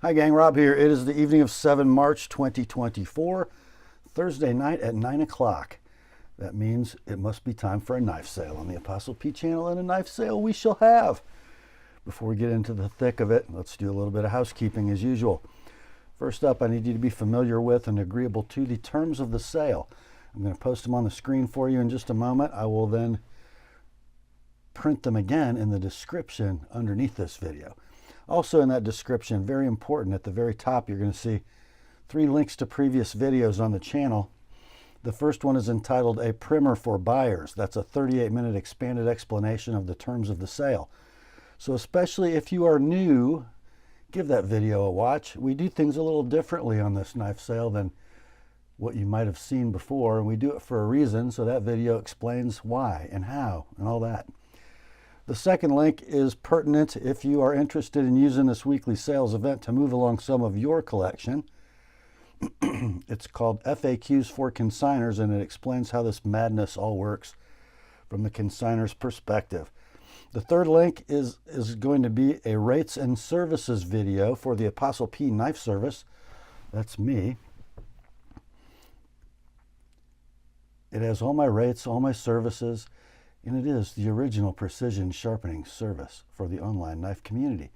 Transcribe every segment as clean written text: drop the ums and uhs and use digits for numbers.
Hi gang, Rob here. It is the evening of 7 March 2024, Thursday night at 9 o'clock. That means it must be time for a knife sale on the Apostle P channel, and a knife sale we shall have. Before we get into the thick of it, let's do a little bit of housekeeping as usual. First up, I need you to be familiar with and agreeable to the terms of the sale. I'm going to post them on the screen for you in just a moment. I will then print them again in the description underneath this video. Also in that description, very important, at the very top, you're going to see 3 links to previous videos on the channel. The first one is entitled A Primer for Buyers. That's a 38-minute expanded explanation of the terms of the sale. So especially if you are new, give that video a watch. We do things a little differently on this knife sale than what you might have seen before, and we do it for a reason, so that video explains why and how and all that. The second link is pertinent if you are interested in using this weekly sales event to move along some of your collection. It's called FAQs for Consignors, and it explains how this madness all works from the consignor's perspective. The third link is going to be a rates and services video for the TheApostleP Knife Service. That's me. It has all my rates, all my services, and it is the original precision sharpening service for the online knife community.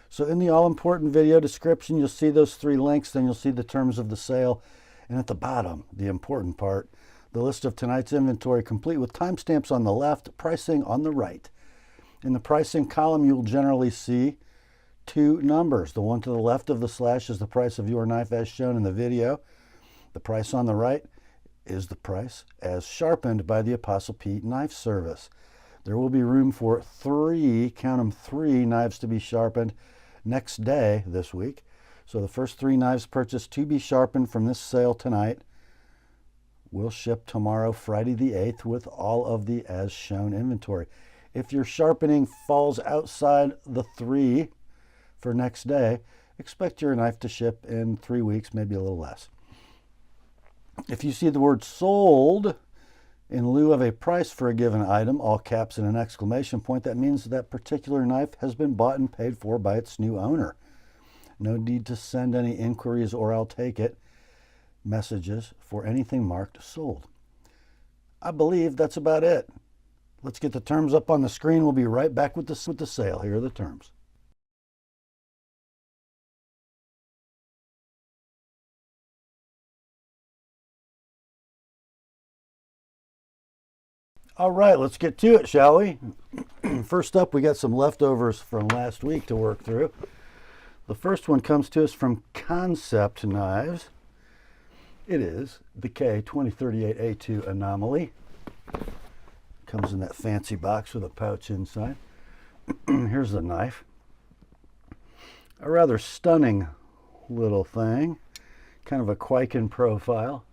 So in the all-important video description, you'll see those 3 links, then you'll see the terms of the sale, and at the bottom, the important part, the list of tonight's inventory complete with timestamps on the left, pricing on the right. In the pricing column, you'll generally see 2 numbers. The one to the left of the slash is the price of your knife as shown in the video. The price on the right is the price as sharpened by the TheApostleP Knife Service. There will be room for 3, count them, 3 knives to be sharpened next day this week. So the first 3 knives purchased to be sharpened from this sale tonight will ship tomorrow, Friday the 8th, with all of the as shown inventory. If your sharpening falls outside the 3 for next day, expect your knife to ship in 3 weeks, maybe a little less. If you see the word sold in lieu of a price for a given item, all caps and an exclamation point, that means that particular knife has been bought and paid for by its new owner. No need to send any inquiries or I'll take it messages for anything marked sold. I believe that's about it. Let's get the terms up on the screen. We'll be right back with the sale. Here are the terms. All right, let's get to it, shall we? First up, we got some leftovers from last week to work through. The first one comes to us from Kansept Knives. It is the K2038A2 Anomaly. Comes in that fancy box with a pouch inside. Here's the knife. A rather stunning little thing. Kind of a Quaken profile.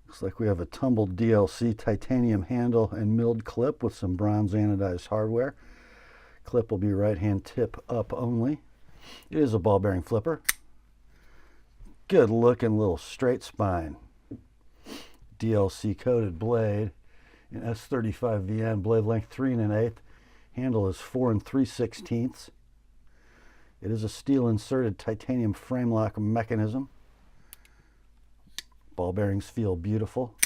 Looks like we have a tumbled DLC titanium handle and milled clip with some bronze anodized hardware. Clip will be right-hand tip up only. It is a ball bearing flipper. Good looking little straight spine. DLC coated blade in S35VN, blade length 3 1/8. Handle is 4 3/16. It is a steel inserted titanium frame lock mechanism. Ball bearings feel beautiful.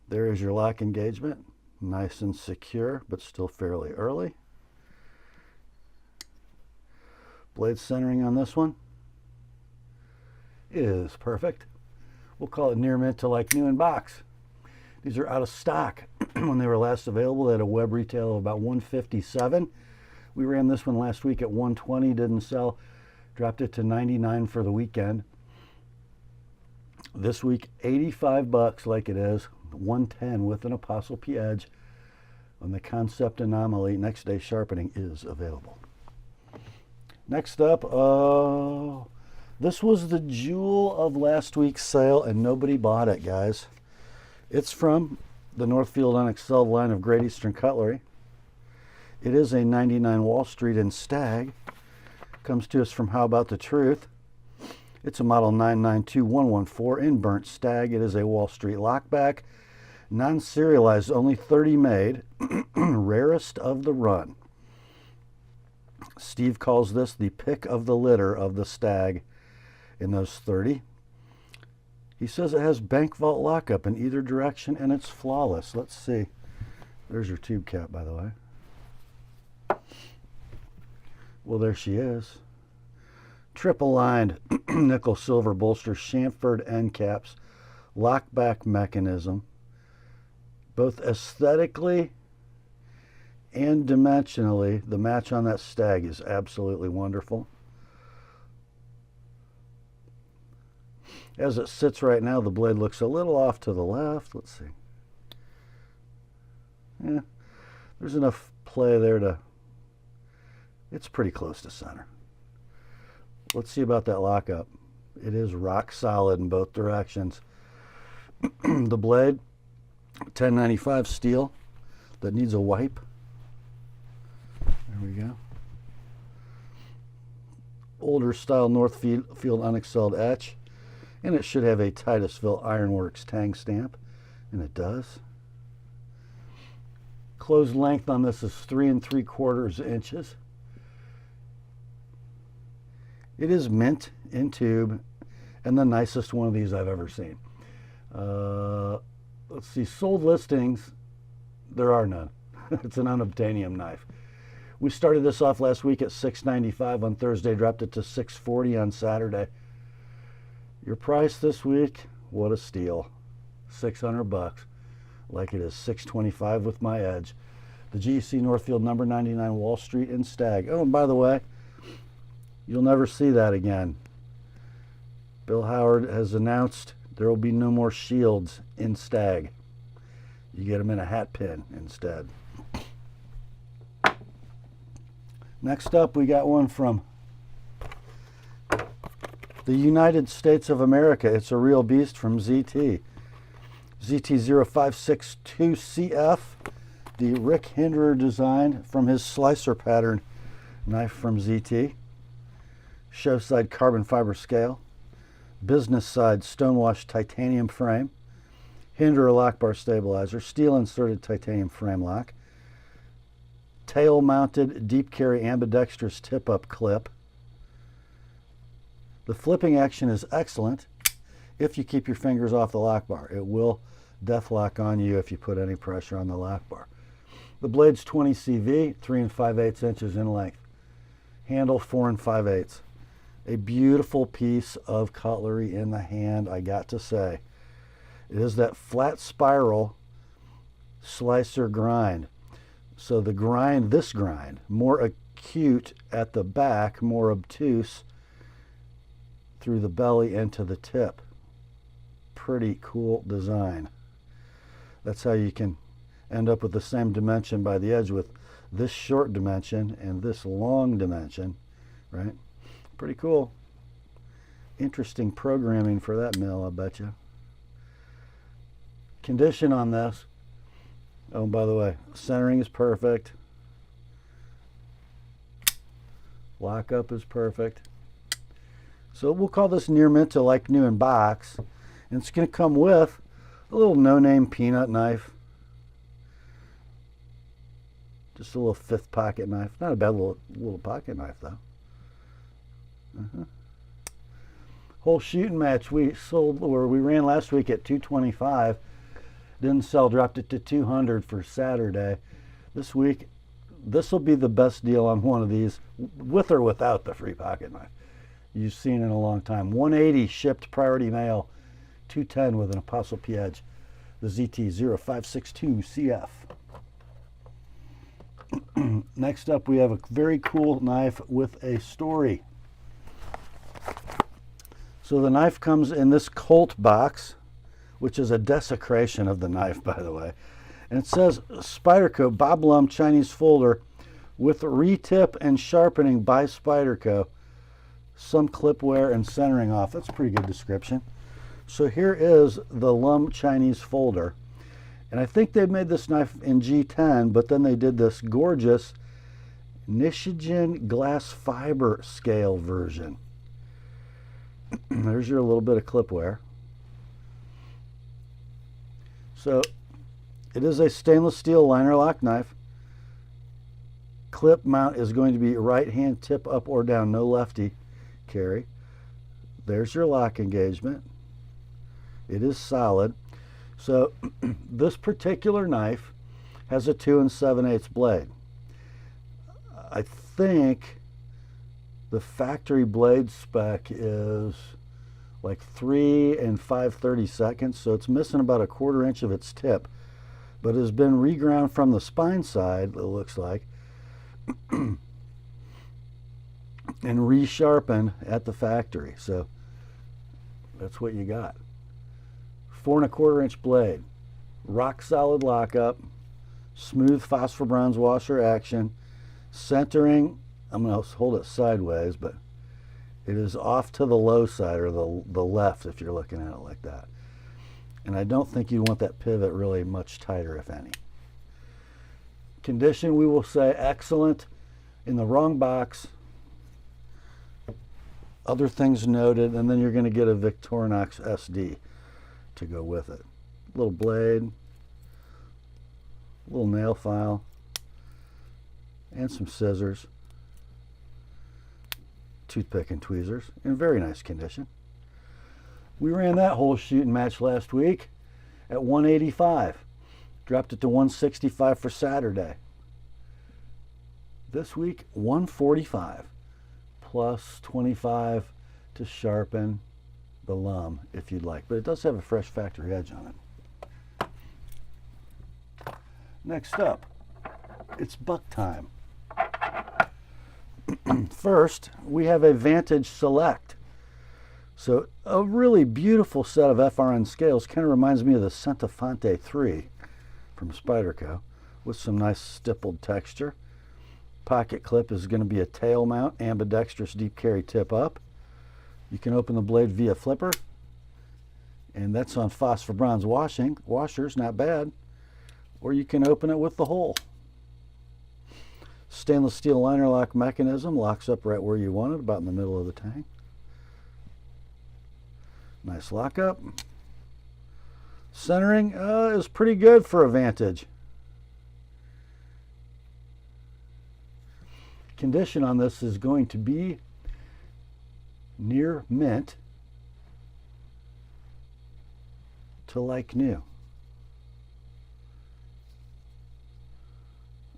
There is your lock engagement. Nice and secure, but still fairly early. Blade centering on this one is perfect. We'll call it near mint to like new in box. These are out of stock. When they were last available, they had a web retail of about $157. We ran this one last week at $120, didn't sell. Dropped it to $99 for the weekend. This week, $85 like it is, $110 with an TheApostleP edge on the Kansept Anomaly. Next day sharpening is available. Next up, this was the jewel of last week's sale and nobody bought it, guys. It's from the Northfield Unexcelled line of Great Eastern Cutlery. It is a 99 Wall Street in Stag. Comes to us from How About the Truth. It's a model 992114 in burnt stag. It is a Wall Street lockback. Non-serialized, only 30 made. Rarest of the run. Steve calls this the pick of the litter of the Stag in those 30. He says it has bank vault lockup in either direction and it's flawless. Let's see. There's your tube cap, by the way. Well, there she is. Triple lined nickel silver bolster, chamfered end caps, lockback mechanism. Both aesthetically and dimensionally, the match on that Stag is absolutely wonderful. As it sits right now, the blade looks a little off to the left. Let's see. Yeah, there's enough play there to, it's pretty close to center. Let's see about that lockup. It is rock solid in both directions. The blade, 1095 steel that needs a wipe. There we go. Older style Northfield unexcelled etch. And it should have a Titusville Ironworks tang stamp. And it does. Closed length on this is 3 3/4 inches. It is mint in tube and the nicest one of these I've ever seen. Let's see, sold listings, there are none. It's an unobtainium knife. We started this off last week at $6.95 on Thursday, dropped it to $6.40 on Saturday. Your price this week, what a steal. $600, like it is $6.25 with my edge. The GEC Northfield number 99 Wall Street in Stag. Oh, and by the way, you'll never see that again. Bill Howard has announced there will be no more shields in Stag. You get them in a hat pin instead. Next up, we got one from the United States of America. It's a real beast from ZT. ZT0562CF, the Rick Hinderer design from his slicer pattern knife from ZT. Show side carbon fiber scale. Business side stonewashed titanium frame. Hinderer lock bar stabilizer. Steel inserted titanium frame lock. Tail mounted deep carry ambidextrous tip up clip. The flipping action is excellent if you keep your fingers off the lock bar. It will death lock on you if you put any pressure on the lock bar. The blade's 20 CV, 3 5/8 inches in length. Handle 4 5/8. A beautiful piece of cutlery in the hand, I got to say. It is that flat spiral slicer grind. So the grind, this grind, more acute at the back, more obtuse through the belly into the tip. Pretty cool design. That's how you can end up with the same dimension by the edge with this short dimension and this long dimension, right? Pretty cool. Interesting programming for that mill, I bet you. Condition on this. Oh, by the way, centering is perfect. Lockup is perfect. So we'll call this near mint to like new in box. And it's going to come with a little no-name peanut knife. Just a little 5th pocket knife. Not a bad little pocket knife, though. Whole shooting match we ran last week at $225. Didn't sell, dropped it to $200 for Saturday. This week, this will be the best deal on one of these, with or without the free pocket knife. You've seen in a long time. $180 shipped priority mail, $210 with an ApostleP edge. The ZT0562CF. Next up, we have a very cool knife with a story. So the knife comes in this Colt box, which is a desecration of the knife, by the way. And it says Spyderco Bob Lum Chinese folder with retip and sharpening by Spyderco. Some clip wear and centering off. That's a pretty good description. So here is the Lum Chinese folder. And I think they made this knife in G10, but then they did this gorgeous Nishigen glass fiber scale version. There's your little bit of clip wear. So It is a stainless steel liner lock knife. Clip mount is going to be right hand tip up or down, no lefty carry. There's your lock engagement. It is solid. So this particular knife has a 2 7/8 blade. I think the factory blade spec is like 3 5/32, so it's missing about a 1/4 inch of its tip, but has been reground from the spine side, it looks like, and resharpened at the factory. So that's what you got. 4 1/4 inch blade, rock solid lockup, smooth phosphor bronze washer action, centering. I'm going to hold it sideways, but it is off to the low side, or the left if you're looking at it like that. And I don't think you want that pivot really much tighter, if any. Condition, we will say excellent. In the wrong box. Other things noted, and then you're going to get a Victorinox SD to go with it. Little blade, little nail file, and some scissors, toothpick and tweezers, in very nice condition. We ran that whole shooting match last week at 185. Dropped it to 165 for Saturday. This week, 145 plus 25 to sharpen the lum if you'd like. But it does have a fresh factory edge on it. Next up, it's buck time. First, we have a Vantage Select. So a really beautiful set of FRN scales. Kind of reminds me of the Centofonte 3 from Spyderco, with some nice stippled texture. Pocket clip is going to be a tail mount, ambidextrous deep carry tip up. You can open the blade via flipper, and that's on phosphor bronze washers, not bad. Or you can open it with the hole. Stainless steel liner lock mechanism, locks up right where you want it, about in the middle of the tang. Nice lockup. Centering is pretty good for a Vantage. Condition on this is going to be near mint to like new.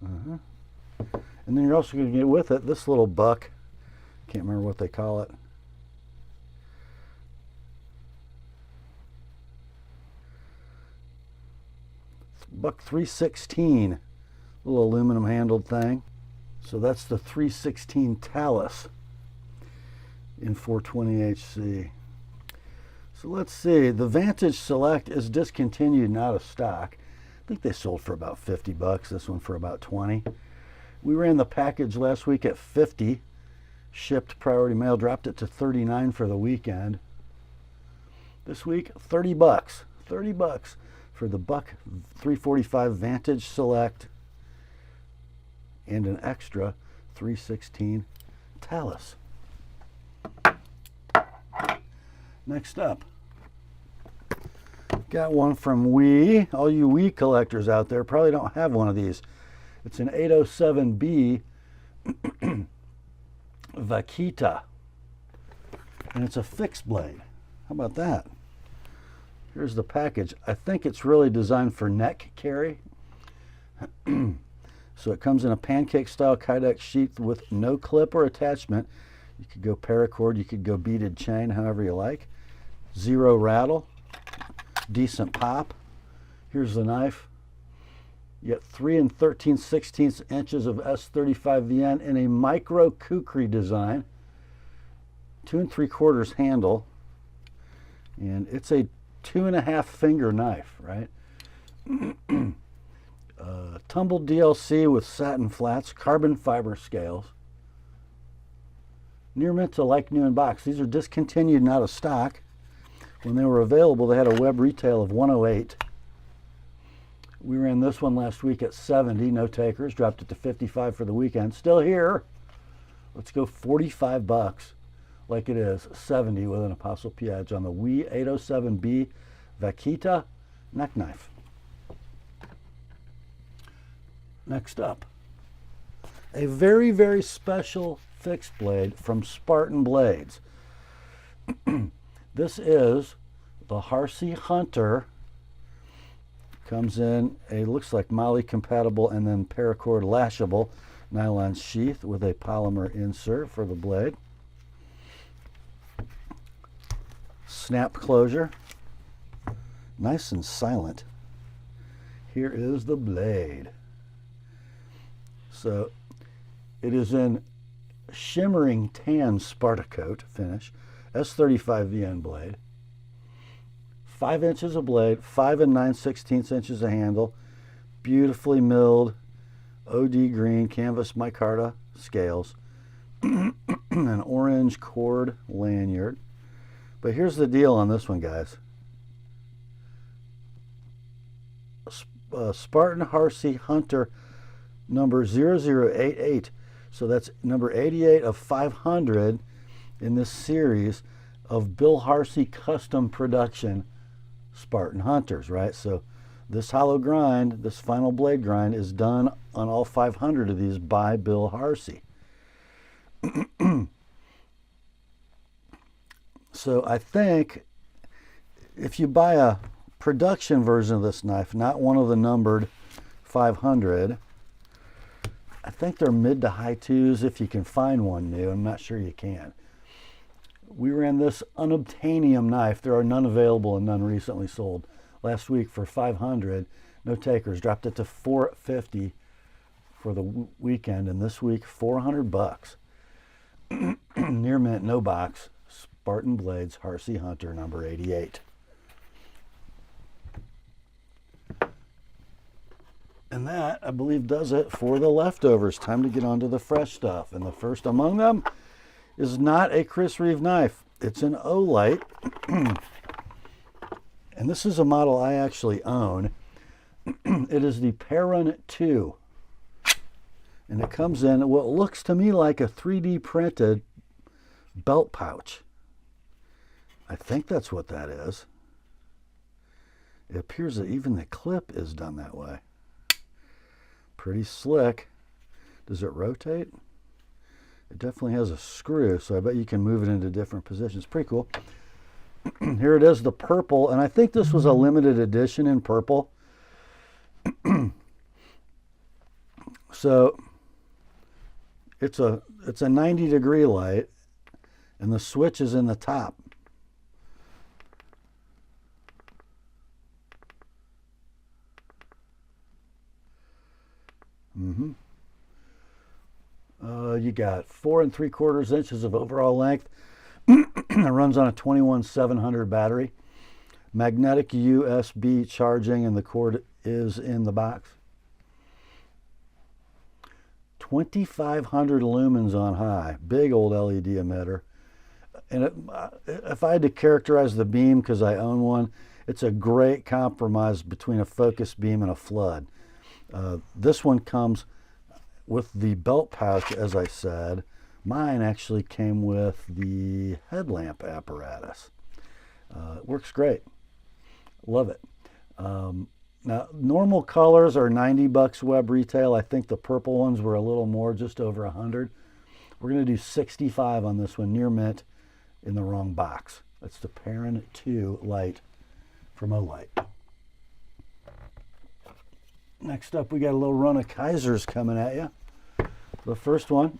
And then you're also going to get with it this little buck. Can't remember what they call it. Buck 316, little aluminum handled thing. So that's the 316 Talus in 420 HC. So let's see, the Vantage Select is discontinued and out of stock. I think they sold for about 50 bucks, this one for about 20. We ran the package last week at 50, shipped priority mail, dropped it to 39 for the weekend. This week, 30 bucks. 30 bucks for the buck 345 Vantage Select and an extra 316 Talus. Next up, got one from Wii. All you Wii collectors out there probably don't have one of these. It's an 807B Vaquita, and it's a fixed blade. How about that? Here's the package. I think it's really designed for neck carry. So it comes in a pancake style Kydex sheath with no clip or attachment. You could go paracord, you could go beaded chain, however you like. Zero rattle, decent pop. Here's the knife. You get 3 13/16 inches of S35 VN in a micro kukri design. 2 3/4 handle. And it's a 2.5 finger knife, right? Tumbled DLC with satin flats, carbon fiber scales. Near mint to like new in box. These are discontinued and out of stock. When they were available, they had a web retail of 108. We ran this one last week at 70, no takers, dropped it to 55 for the weekend. Still here. Let's go 45 bucks like it is, 70 with an ApostleP edge on the Wii 807B Vaquita neck knife. Next up, a very, very special fixed blade from Spartan Blades. This is the Harsey Hunter. Comes in a, looks like moly compatible and then paracord lashable nylon sheath with a polymer insert for the blade. Snap closure. Nice and silent. Here is the blade. So it is in shimmering tan Spyderco finish, S35VN blade. 5 inches of blade, 5 9/16 inches of handle, beautifully milled OD green canvas micarta scales, an orange cord lanyard. But here's the deal on this one, guys. Spartan Harsey Hunter number 0088. So that's number 88 of 500 in this series of Bill Harsey custom production Spartan Hunters, right? So this hollow grind, this final blade grind, is done on all 500 of these by Bill Harsey. So I think if you buy a production version of this knife, not one of the numbered 500, I think they're mid to high twos if you can find one new. I'm not sure you can. We ran this unobtainium knife. There are none available and none recently sold. Last week for 500, no takers. Dropped it to 450 for the weekend, and this week 400 bucks. Near mint, no box. Spartan Blades Harsey Hunter number 88. And that, I believe, does it for the leftovers. Time to get on to the fresh stuff. And the first among them is not a Chris Reeve knife. It's an Olight. And this is a model I actually own. It is the Perun 2. And it comes in what looks to me like a 3D printed belt pouch. I think that's what that is. It appears that even the clip is done that way. Pretty slick. Does it rotate? It definitely has a screw, so I bet you can move it into different positions. Pretty cool. Here it is, the purple, and I think this was a limited edition in purple. So it's a 90-degree light, and the switch is in the top. You got 4 3/4 inches of overall length. It runs on a 21700 battery. Magnetic USB charging, and the cord is in the box. 2500 lumens on high. Big old LED emitter. And if I had to characterize the beam, because I own one, it's a great compromise between a focus beam and a flood. This one comes with the belt pouch, as I said. Mine actually came with the headlamp apparatus. It works great. Love it. Now, normal colors are 90 bucks web retail. I think the purple ones were a little more, just over 100. We're going to do 65 on this one, near mint, in the wrong box. That's the Perun 2 light from Olight. Next up, we got a little run of Kizers coming at you. The first one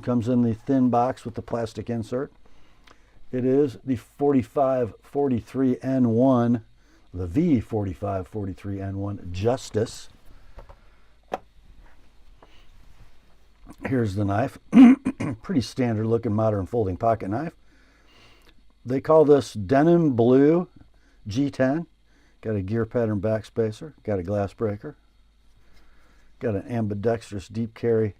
comes in the thin box with the plastic insert. It is the 4543N1, the V4543N1 Justice. Here's the knife. Pretty standard looking modern folding pocket knife. They call this denim blue G10. Got a gear pattern backspacer, got a glass breaker, got an ambidextrous deep carry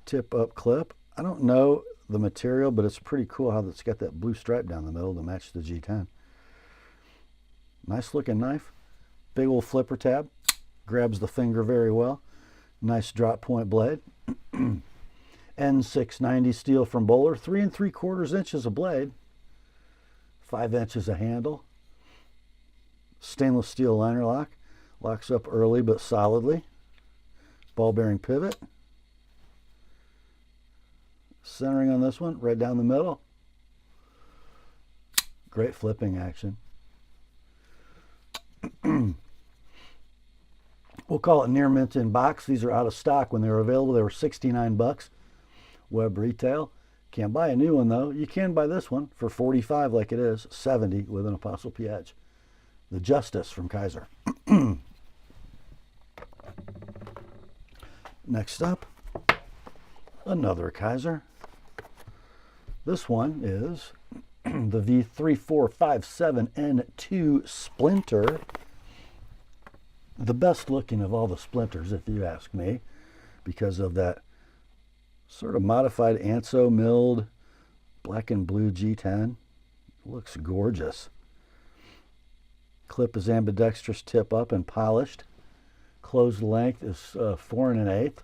tip up clip. I don't know the material, but it's pretty cool how it's got that blue stripe down the middle to match the G10. Nice looking knife. Big old flipper tab. Grabs the finger very well. Nice drop point blade. N690 steel from Bowler. 3 3/4 inches of blade. 5 inches of handle. Stainless steel liner lock. Locks up early but solidly. ball bearing pivot. Centering on this one, right down the middle. Great flipping action. We'll call it near mint in box. These are out of stock. When they were available, they were 69 bucks. Web retail. Can't buy a new one though. You can buy this one for 45 like it is, 70 with an ApostleP edge. The Justice from Kizer. Next up, another Kizer. This one is the V3457N2 Splinter. The best looking of all the Splinters, if you ask me, because of that sort of modified Anso milled black and blue G10. Looks gorgeous. Clip is ambidextrous, tip up and polished. Closed length is 4 1/8.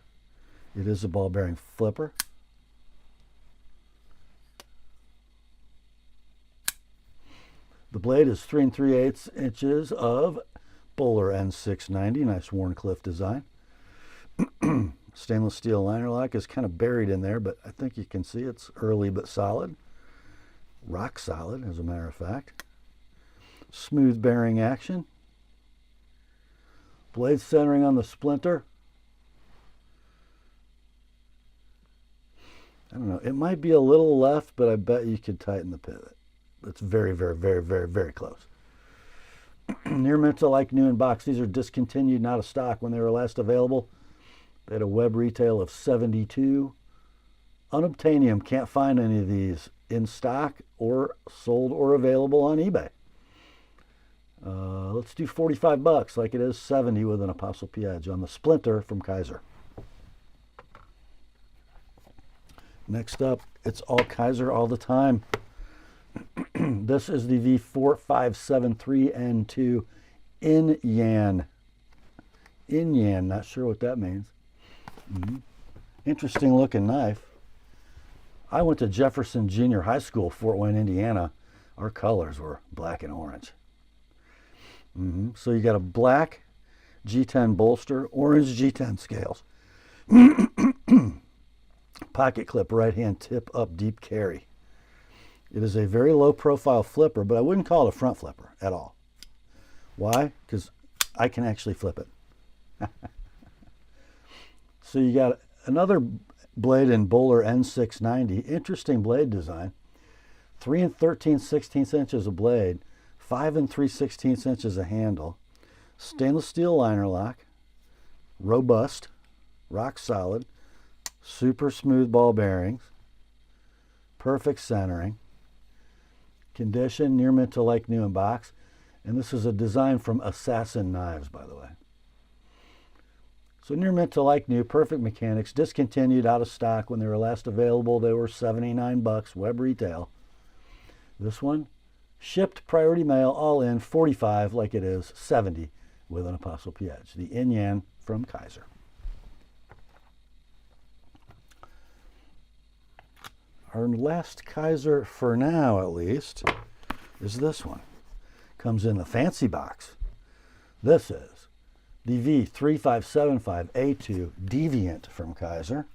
It is a ball bearing flipper. The blade is 3 3/8 inches of Bowler N690, nice Warncliffe design. Stainless steel liner lock is kind of buried in there, but I think you can see it's early but solid. Rock solid, as a matter of fact. Smooth bearing action. Blade centering on the Splinter. I don't know, it might be a little left, but I bet you could tighten the pivot. It's very, very, very, very, very close. Near mint to like new in box. These are discontinued, not of stock. When they were last available, they had a web retail of 72. Unobtainium, can't find any of these in stock or sold or available on eBay. Let's do 45 bucks like it is 70 with an ApostleP edge on the Splinter from Kizer. Next up, it's all Kizer all the time. This is the V4573N2 in Yan. In Yan, not sure what that means. Interesting looking knife. I went to Jefferson Junior High School, Fort Wayne, Indiana. Our colors were black and orange. So you got a black G10 bolster, orange G10 scales. Pocket clip, right hand tip up, deep carry. It is a very low profile flipper, but I wouldn't call it a front flipper at all. Why? Because I can actually flip it. So you got another blade in Bowler N690. Interesting blade design. 3 13/16 inches of blade, 5 3/16 inches of handle. Stainless steel liner lock. Robust, rock solid, super smooth ball bearings. Perfect centering. Condition, near mint to like new in box. And this is a design from Assassin Knives, by the way. So near mint to like new, perfect mechanics, discontinued, out of stock. When they were last available, they were 79 bucks, web retail. This one, shipped priority mail, all in, 45 like it is, 70 with an ApostleP edge. The In Yan from Kizer. Our last Kizer, for now at least, is this one. Comes in the fancy box. This is the V3575A2 Deviant from Kizer.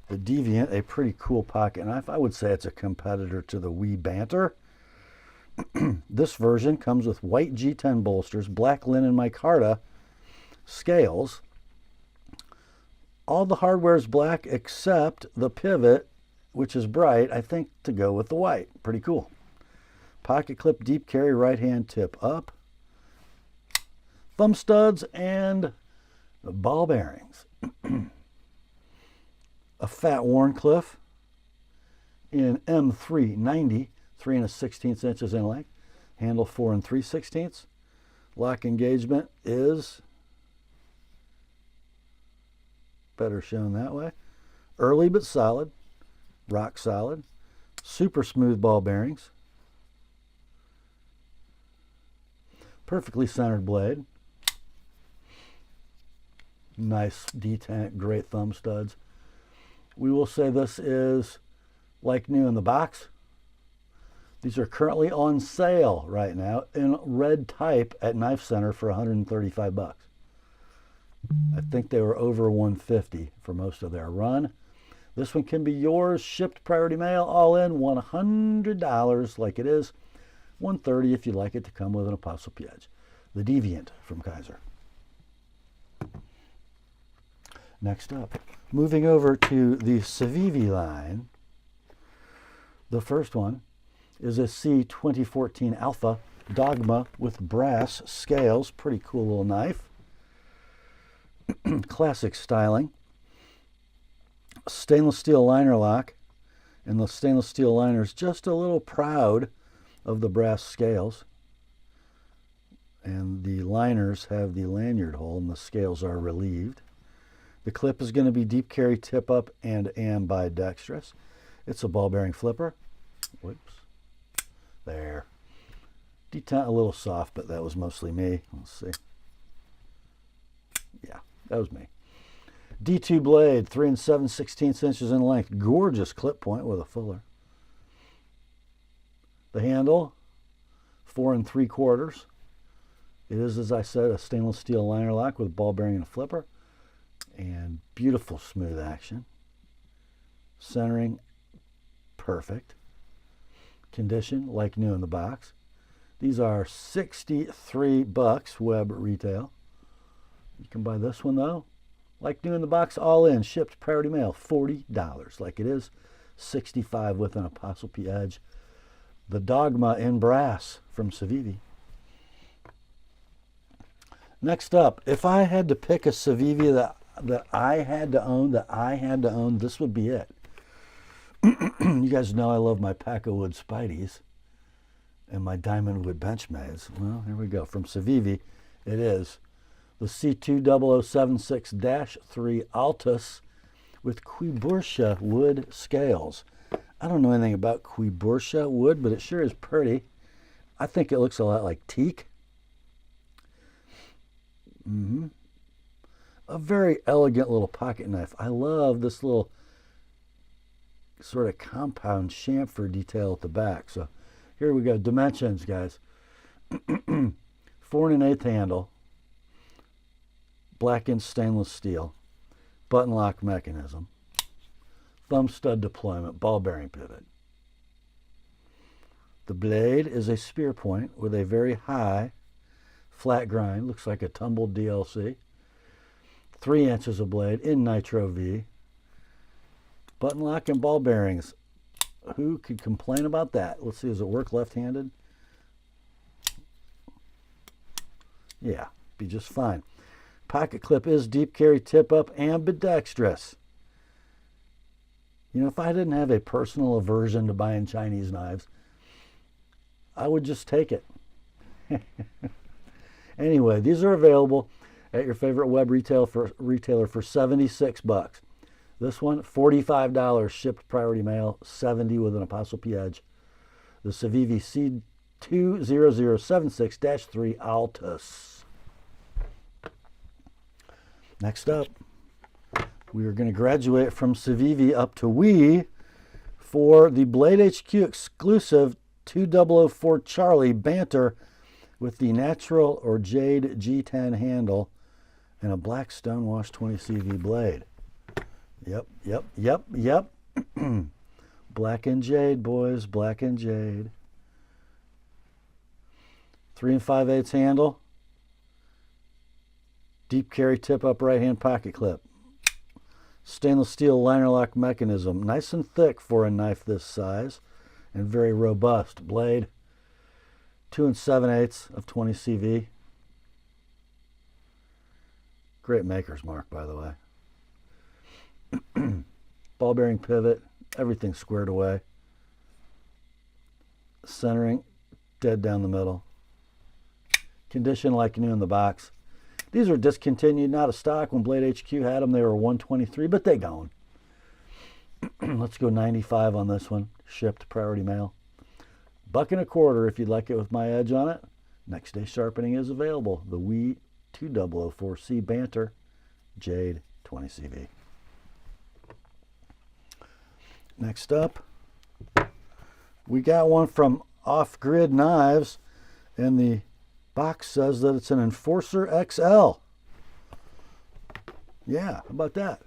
The Deviant, a pretty cool pocket knife. I would say it's a competitor to the wee Banter. This version comes with white G10 bolsters, black linen micarta scales. All the hardware is black except the pivot, which is bright, I think, to go with the white. Pretty cool. Pocket clip, deep carry, right hand tip up. Thumb studs and ball bearings. A fat Warncliffe in M390, 3 1/16 inches in length. Handle 4 3/16. Lock engagement is better shown that way. Early but solid. Rock solid. Super smooth ball bearings. Perfectly centered blade. Nice detent, great thumb studs. We will say this is like new in the box. These are currently on sale right now in red type at Knife Center for 135 bucks. I think they were over $150 for most of their run. This one can be yours, shipped priority mail, all in $100 like it is. $130 if you'd like it to come with an ApostleP Edge. The Deviant from Kizer. Next up, moving over to the Civivi line. The first one is a C2014 Alpha Dogma with brass scales. Pretty cool little knife. Classic styling. Stainless steel liner lock. And the stainless steel liner is just a little proud of the brass scales. And the liners have the lanyard hole and the scales are relieved. The clip is going to be deep carry tip up and ambidextrous. It's a ball bearing flipper. Whoops. There. Detent a little soft, but that was mostly me. Let's see. Yeah, that was me. D2 blade, 3 7/16 inches in length. Gorgeous clip point with a fuller. The handle, 4 3/4. It is, as I said, a stainless steel liner lock with ball bearing and a flipper. And beautiful smooth action. Centering, perfect. Condition, like new in the box. These are $63 web retail. You can buy this one though, like new in the box, all in, shipped priority mail, $40 like it is, $65 with an ApostleP Edge. The Dogma in brass from Civivi. Next up, if I had to pick a Civivi that I had to own, this would be it. You guys know I love my Pack-O-Wood Spideys and my Diamond Wood Benchmades. Well, here we go. From Civivi, it is the C20076-3 Altus with Quiburcia wood scales. I don't know anything about Quiburcia wood, but it sure is pretty. I think it looks a lot like teak. A very elegant little pocket knife. I love this little sort of compound chamfer detail at the back. So here we go. Dimensions, guys. 4 1/8 handle. Blackened stainless steel. Button lock mechanism. Thumb stud deployment. Ball bearing pivot. The blade is a spear point with a very high flat grind. Looks like a tumbled DLC. 3 inches of blade in Nitro V. Button lock and ball bearings. Who could complain about that? Let's see, does it work left-handed? Yeah, be just fine. Pocket clip is deep carry tip up ambidextrous. You know, if I didn't have a personal aversion to buying Chinese knives, I would just take it. Anyway, these are available at your favorite web retailer for $76. This one, $45 shipped priority mail, $70 with an ApostleP Edge. The Civivi C20076-3 Altus. Next up, we are going to graduate from Civivi up to WE for the Blade HQ exclusive 2004 Charlie Banter with the natural or Jade G10 handle and a black stonewash 20 CV blade. Yep. Black and Jade, boys, black and Jade. 3 5/8 handle. Deep carry tip up right hand pocket clip. Stainless steel liner lock mechanism. Nice and thick for a knife this size and very robust. Blade 2 7/8 of 20 CV. Great maker's mark, by the way. Ball bearing pivot, everything squared away. Centering, dead down the middle. Condition like new in the box. These are discontinued, not a stock. When Blade HQ had them, they were $123, but they gone. Let's go 95 on this one. Shipped priority mail. $1.25 if you'd like it with my edge on it. Next day sharpening is available. The WE 2004C Banter Jade 20 CV. Next up, we got one from Off Grid Knives, and the box says that it's an Enforcer XL. Yeah, how about that?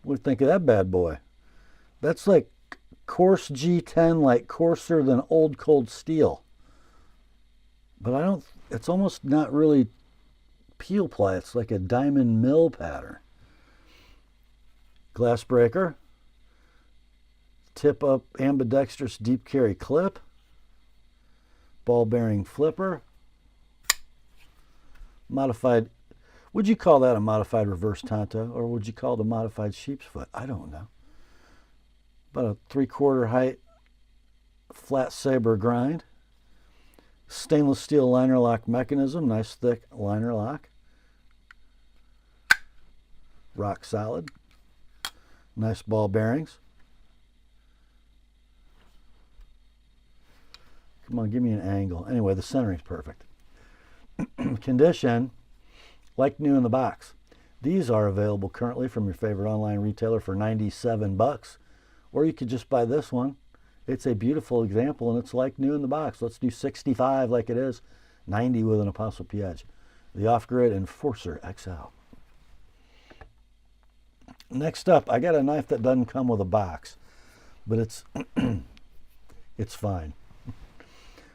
What do you think of that bad boy? That's like coarse G10, like coarser than old cold steel. But I don't, it's almost not really peel ply. It's like a diamond mill pattern. Glass breaker. Tip up ambidextrous deep carry clip. Ball bearing flipper. Modified, would you call that a modified reverse tanto, or would you call it a modified sheep's foot? I don't know. About a 3/4 height flat saber grind. Stainless steel liner lock mechanism, nice thick liner lock. Rock solid. Nice ball bearings. Come on, give me an angle. Anyway, the centering's perfect. Condition, like new in the box. These are available currently from your favorite online retailer for $97, or you could just buy this one. It's a beautiful example, and it's like new in the box. Let's do 65 like it is, 90 with an ApostleP edge. The off-grid Enforcer XL. Next up, I got a knife that doesn't come with a box, but it's it's fine.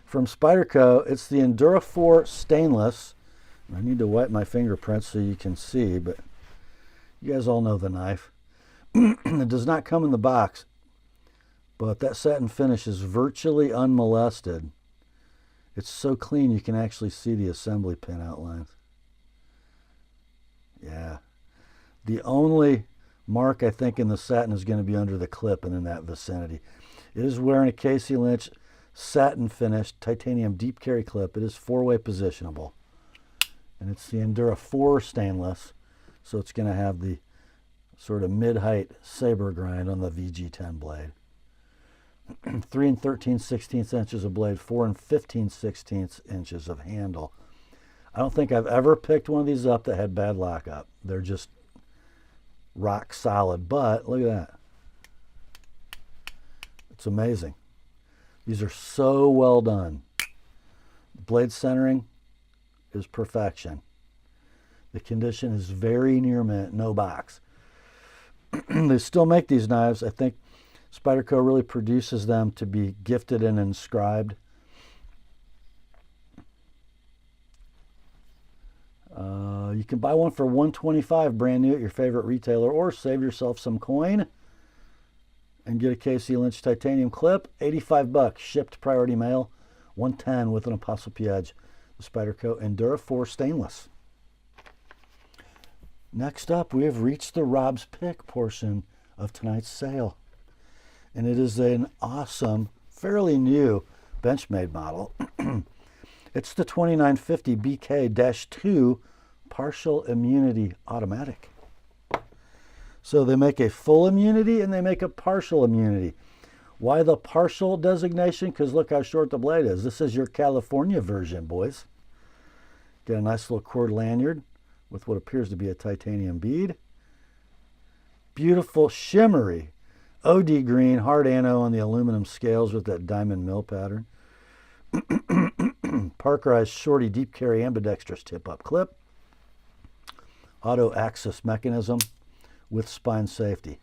From Spyderco, it's the Endura 4 stainless. I need to wipe my fingerprints so you can see, but you guys all know the knife. It does not come in the box, but that satin finish is virtually unmolested. It's so clean you can actually see the assembly pin outlines. Yeah. The only mark I think in the satin is going to be under the clip and in that vicinity. It is wearing a Casey Lynch satin finished titanium deep carry clip. It is 4-way positionable. And it's the Endura 4 stainless, so it's going to have the sort of mid-height saber grind on the VG10 blade. 3 13/16 inches of blade, 4 15/16 inches of handle. I don't think I've ever picked one of these up that had bad lockup. They're just rock solid, but look at that. It's amazing. These are so well done. Blade centering is perfection. The condition is very near mint, no box. They still make these knives. I think Spyderco really produces them to be gifted and inscribed. You can buy one for $125 brand new at your favorite retailer, or save yourself some coin and get a Casey Lynch titanium clip. $85 shipped priority mail. $110 with an ApostleP edge. The Spyderco Endura 4 stainless. Next up, we have reached the Rob's Pick portion of tonight's sale. And it is an awesome, fairly new Benchmade model. It's the 2950 BK-2 partial immunity automatic. So they make a full immunity and they make a partial immunity. Why the partial designation? Because look how short the blade is. This is your California version, boys. Get a nice little cord lanyard with what appears to be a titanium bead. Beautiful shimmery OD green hard anno on the aluminum scales with that diamond mill pattern. Parkerized shorty deep carry ambidextrous tip up clip. Auto axis mechanism with spine safety.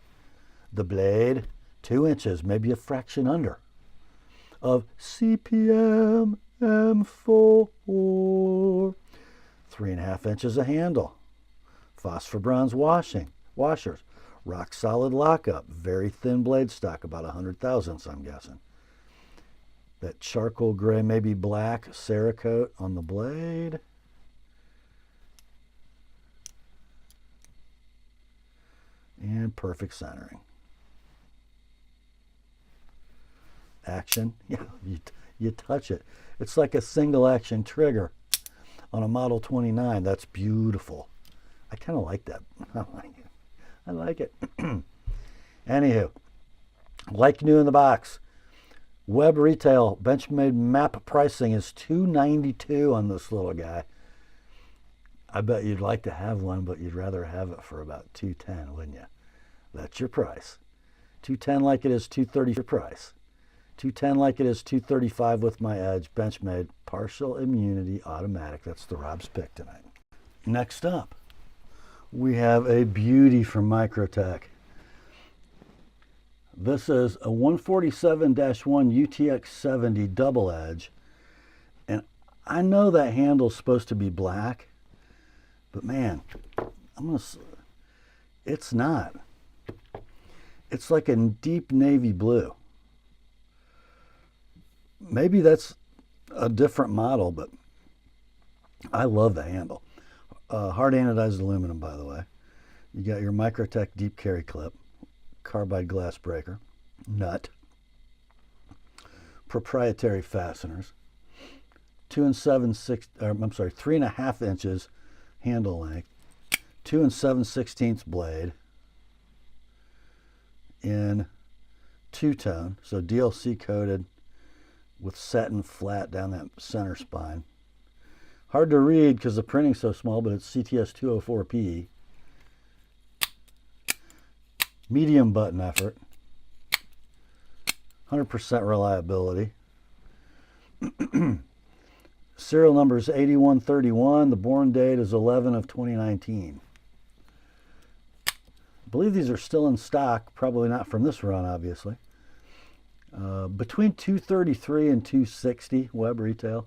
The blade, 2 inches, maybe a fraction under, of CPM M4. 3.5 inches of handle. Phosphor bronze washers. Rock solid lockup. Very thin blade stock, about 100 thousandths, I'm guessing. That charcoal gray, maybe black Cerakote on the blade. And perfect centering. Action. Yeah, you touch it. It's like a single action trigger on a Model 29. That's beautiful. I kind of like that. I like it. Anywho, like new in the box. Web retail Benchmade map pricing is $292 on this little guy. I bet you'd like to have one, but you'd rather have it for about $210, wouldn't you? That's your price. $210 like it is $230 your price. $210 like it is $235 with my edge. Benchmade partial immunity automatic. That's the Rob's Pick tonight. Next up, we have a beauty from Microtech. This is a 147-1 UTX-70 double edge. And I know that handle's supposed to be black, but man, it's not. It's like a deep navy blue. Maybe that's a different model, but I love the handle. Hard anodized aluminum, by the way. You got your Microtech deep carry clip, carbide glass breaker, nut, proprietary fasteners, 3.5 inches handle length, 2 7/16 blade in two-tone, so DLC coated with satin flat down that center spine. Hard to read because the printing's so small, but it's CTS 204P. Medium button effort. 100% reliability. Serial number is 8131. The born date is 11 of 2019. I believe these are still in stock. Probably not from this run, obviously. Between $233 and $260 web retail.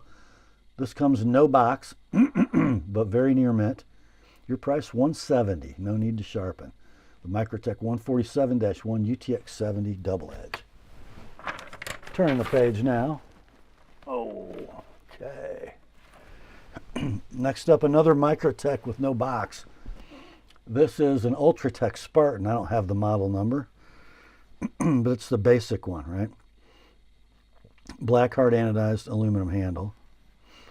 This comes no box, but very near mint. Your price $170. No need to sharpen. The Microtech 147-1 UTX-70 double edge. Turning the page now. Oh, okay. Next up, another Microtech with no box. This is an Ultratech Spartan. I don't have the model number, but it's the basic one, right? Black hard anodized aluminum handle.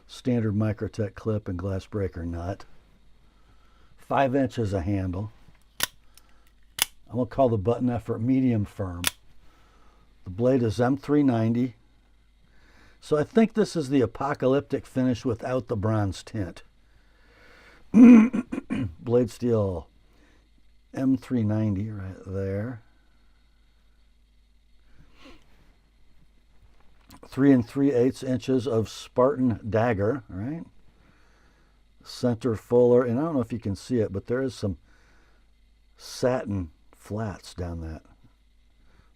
Standard Microtech clip and glass breaker nut. 5 inches a handle. I'm going to call the button effort medium firm. The blade is M390. So I think this is the apocalyptic finish without the bronze tint. Blade steel M390 right there. 3 3/8 inches of Spartan dagger, right? Center fuller, and I don't know if you can see it, but there is some satin flats down that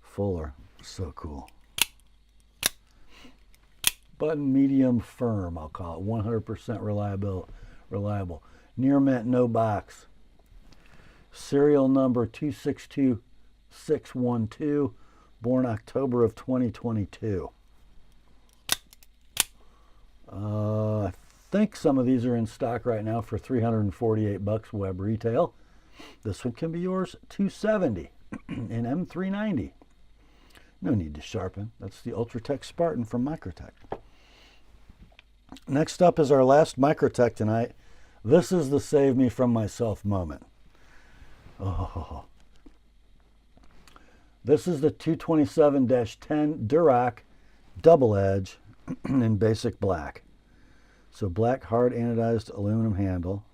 fuller. So cool. Button medium firm, I'll call it. 100% reliable. Near mint, no box. Serial number 262612, born October of 2022. I think some of these are in stock right now for $348 web retail. This one can be yours, $270 in M390. No need to sharpen. That's the Ultratech Spartan from Microtech. Next up is our last Microtech tonight. This is the save me from myself moment. Oh. This is the 227-10 Durac double edge in basic black. So black hard anodized aluminum handle,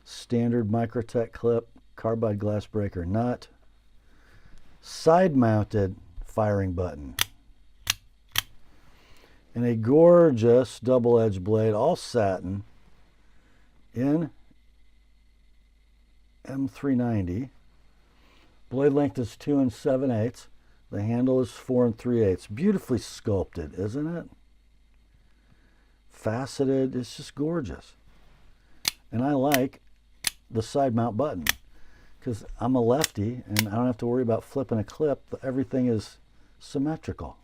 standard Microtech clip, carbide glass breaker nut, side mounted firing button, and a gorgeous double edged blade, all satin in M390. Blade length is 2 7/8. The handle is 4 3/8. Beautifully sculpted, isn't it? Faceted. It's just gorgeous. And I like the side mount button because I'm a lefty and I don't have to worry about flipping a clip. Everything is symmetrical.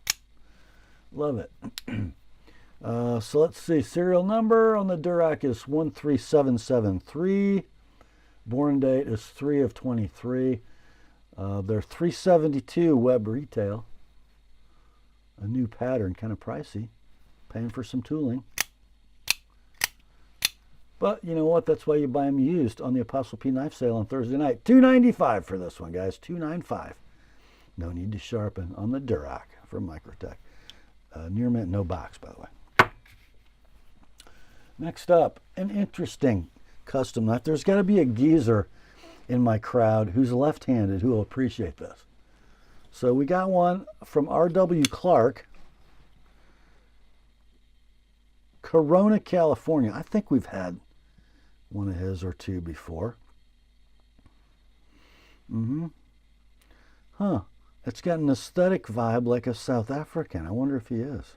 Love it. So let's see. Serial number on the Durac is 13773. Born date is 3 of 23. They're $372 web retail. A new pattern, kind of pricey. Paying for some tooling. But you know what? That's why you buy them used on the TheApostleP Knife Sale on Thursday night. $295 for this one, guys. $295. No need to sharpen on the Durac from Microtech. Near mint, no box, by the way. Next up, an interesting custom knife. There's got to be a geezer in my crowd who's left-handed who will appreciate this. So we got one from R.W. Clark, Corona, California. I think we've had one of his or two before. Huh. It's got an aesthetic vibe like a South African. I wonder if he is.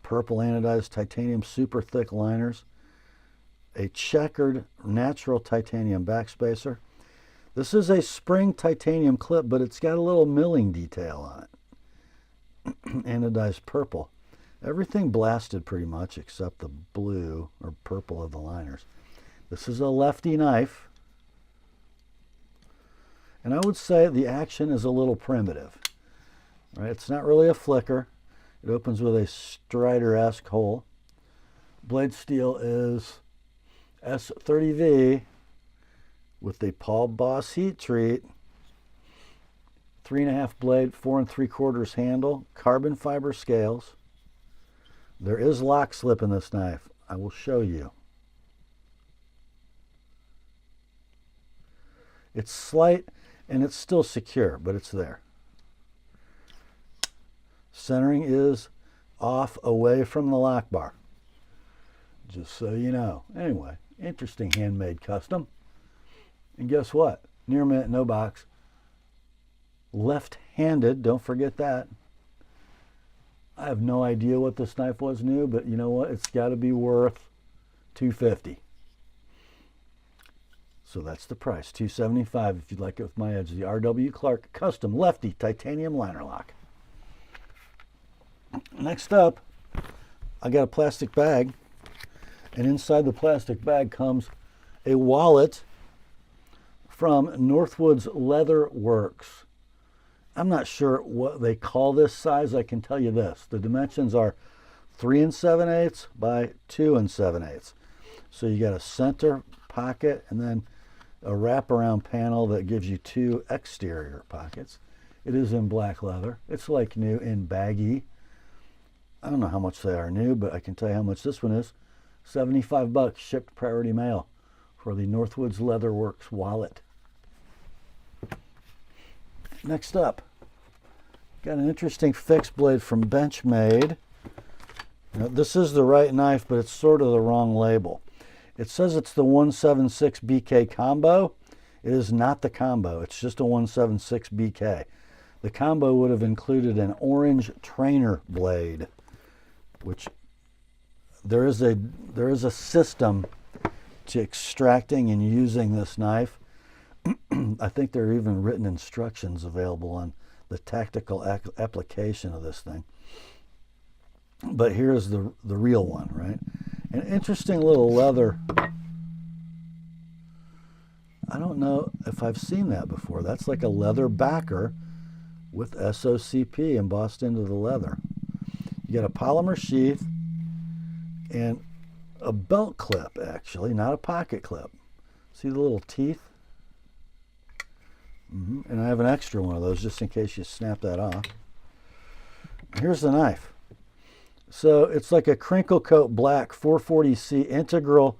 Purple anodized titanium super thick liners. A checkered natural titanium backspacer. This is a spring titanium clip, but it's got a little milling detail on it. Anodized purple. Everything blasted pretty much except the blue or purple of the liners. This is a lefty knife. And I would say the action is a little primitive. Right? It's not really a flicker. It opens with a Strider-esque hole. Blade steel is S30V with the Paul Boss heat treat. 3.5 blade, 4 3/4 handle, carbon fiber scales. There is lock slip in this knife. I will show you. It's slight and it's still secure, but it's there. Centering is off away from the lock bar. Just so you know. Anyway, interesting handmade custom. And guess what? Near mint, no box. Left-handed, don't forget that. I have no idea what this knife was new, but you know what? It's got to be worth $250. So that's the price, $275 if you'd like it with my edge. The R.W. Clark Custom Lefty Titanium Liner Lock. Next up, I got a plastic bag, and inside the plastic bag comes a wallet from Northwood's Leather Works. I'm not sure what they call this size. I can tell you this. The dimensions are 3 7/8 by 2 7/8. So you got a center pocket and then a wraparound panel that gives you 2 exterior pockets. It is in black leather. It's like new in baggy. I don't know how much they are new, but I can tell you how much this one is. $75 shipped priority mail for the Northwoods Leather Works wallet. Next up, got an interesting fixed blade from Benchmade. Now, this is the right knife, but it's sort of the wrong label. It says it's the 176 BK combo. It is not the combo. It's just a 176 BK. The combo would have included an orange trainer blade, which there is a system to extracting and using this knife. I think there are even written instructions available on the tactical application of this thing. But here's the real one, right? An interesting little leather. I don't know if I've seen that before. That's like a leather backer with SOCP embossed into the leather. You got a polymer sheath and a belt clip, actually, not a pocket clip. See the little teeth? And I have an extra one of those just in case you snap that off. Here's the knife. So it's like a crinkle coat black 440C integral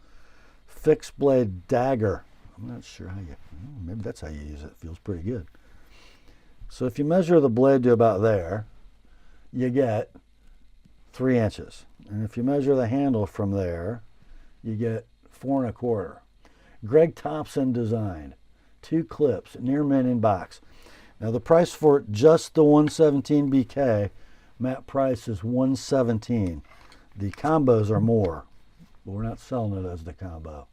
fixed blade dagger. I'm not sure how you, maybe that's how you use it. It feels pretty good. So if you measure the blade to about there, you get 3 inches. And if you measure the handle from there, you get 4 1/4. Greg Thompson designed. 2 clips, near mint in box. Now the price for just the 117 BK, Matt price is $117. The combos are more, but we're not selling it as the combo.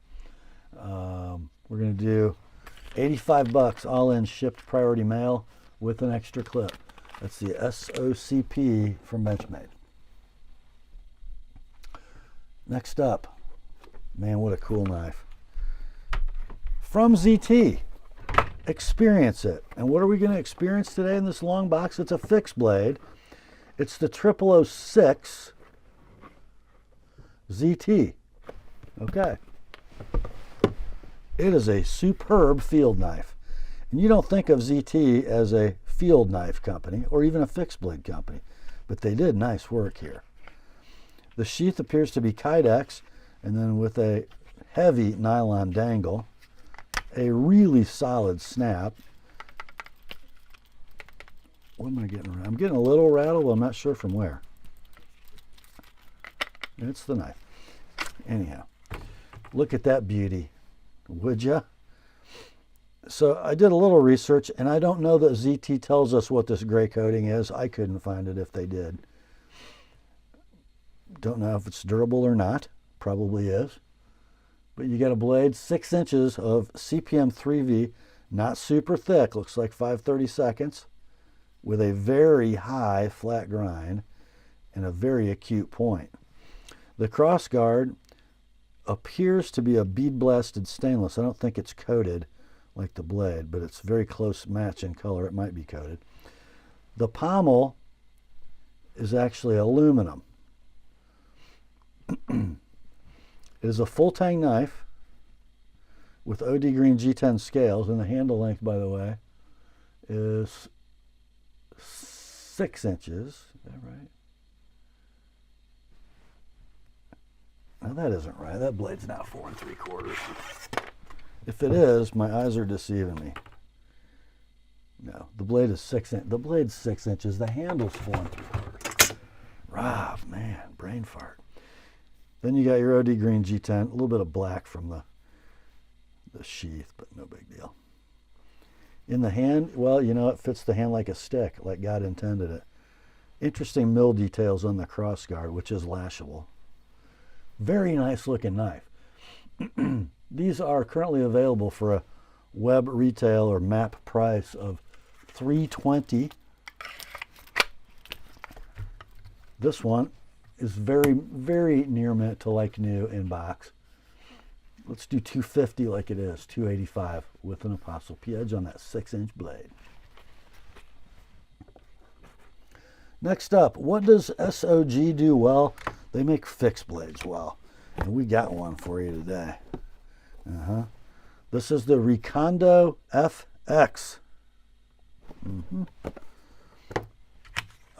We're going to do $85 all in shipped priority mail with an extra clip. That's the SOCP from Benchmade. Next up, man, what a cool knife. From ZT. Experience it. And what are we going to experience today in this long box? It's a fixed blade. It's the 0006 ZT. Okay. It is a superb field knife. And you don't think of ZT as a field knife company or even a fixed blade company, but they did nice work here. The sheath appears to be Kydex, and then with a heavy nylon dangle, a really solid snap. What am I getting around? I'm getting a little rattle, but I'm not sure from where. It's the knife. Anyhow, look at that beauty, would ya? So I did a little research, and I don't know that ZT tells us what this gray coating is. I couldn't find it if they did. Don't know if it's durable or not. Probably is. But you got a blade, 6 inches of CPM 3V, not super thick, looks like 5/32, with a very high flat grind and a very acute point. The cross guard appears to be a bead blasted stainless. I don't think it's coated like the blade, but it's very close match in color. It might be coated. The pommel is actually aluminum. It is a full tang knife with OD green G10 scales, and the handle length, by the way, is 6 inches. Is that right? No, that isn't right. That blade's not 4 3/4. If it is, my eyes are deceiving me. No, the blade is 6 inches. The blade's 6 inches. The handle's 4 3/4. Rob, man, brain fart. Then you got your OD green G10, a little bit of black from the sheath, but no big deal. In the hand, well, you know, it fits the hand like a stick, like God intended it. Interesting mill details on the cross guard, which is lashable. Very nice looking knife. These are currently available for a web retail or MAP price of $320. This one is very, very near mint to like new in box. Let's do $250 like it is, $285 with an ApostleP edge on that 6-inch blade. Next up, what does SOG do well? They make fixed blades well, and we got one for you today. This is the Recondo FX.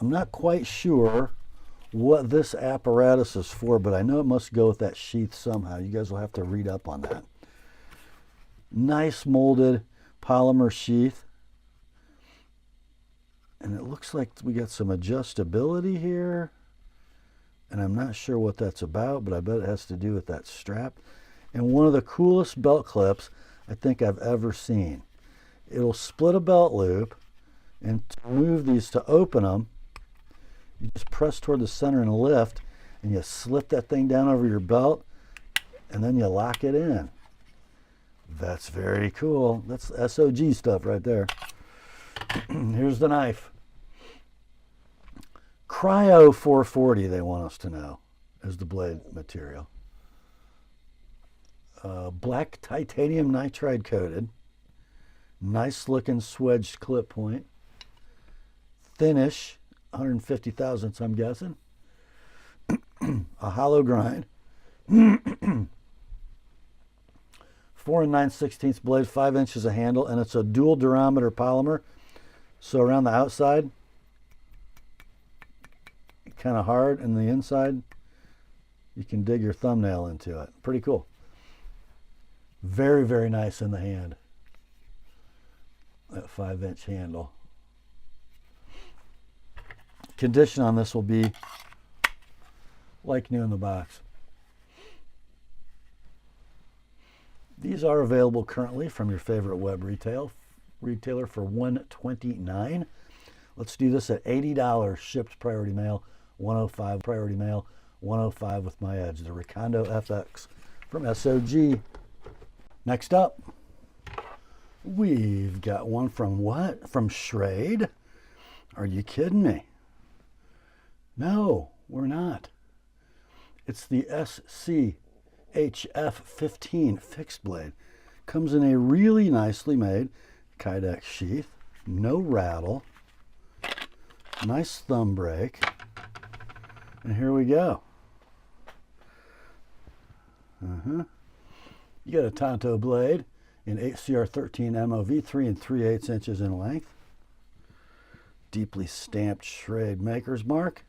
I'm not quite sure what this apparatus is for, but I know it must go with that sheath somehow. You guys will have to read up on that. Nice molded polymer sheath. And it looks like we got some adjustability here. And I'm not sure what that's about, but I bet it has to do with that strap. And one of the coolest belt clips I think I've ever seen. It'll split a belt loop, and to move these, to open them, you just press toward the center and lift, and you slip that thing down over your belt, and then you lock it in. That's very cool. That's SOG stuff right there. Here's the knife. Cryo 440, they want us to know, is the blade material. Black titanium nitride coated. Nice looking swedged clip point. Thinnish, 150 thousandths, I'm guessing. A hollow grind. 4 9/16 blade, 5 inches of handle, and it's a dual durometer polymer. So around the outside, kind of hard, and the inside, you can dig your thumbnail into it. Pretty cool. Very, very nice in the hand. That 5-inch handle. Condition on this will be like new in the box. These are available currently from your favorite web retailer for $129. Let's do this at $80 shipped priority mail, $105 priority mail, $105 with my edge, the Recondo FX from SOG. Next up, we've got one from what? From Jade? Are you kidding me? No, we're not. It's the SCHF15 fixed blade. Comes in a really nicely made Kydex sheath. No rattle. Nice thumb break. And here we go. You got a Tonto blade in 8CR13 MOV, 3 3/8 inches in length. Deeply stamped Jade maker's mark.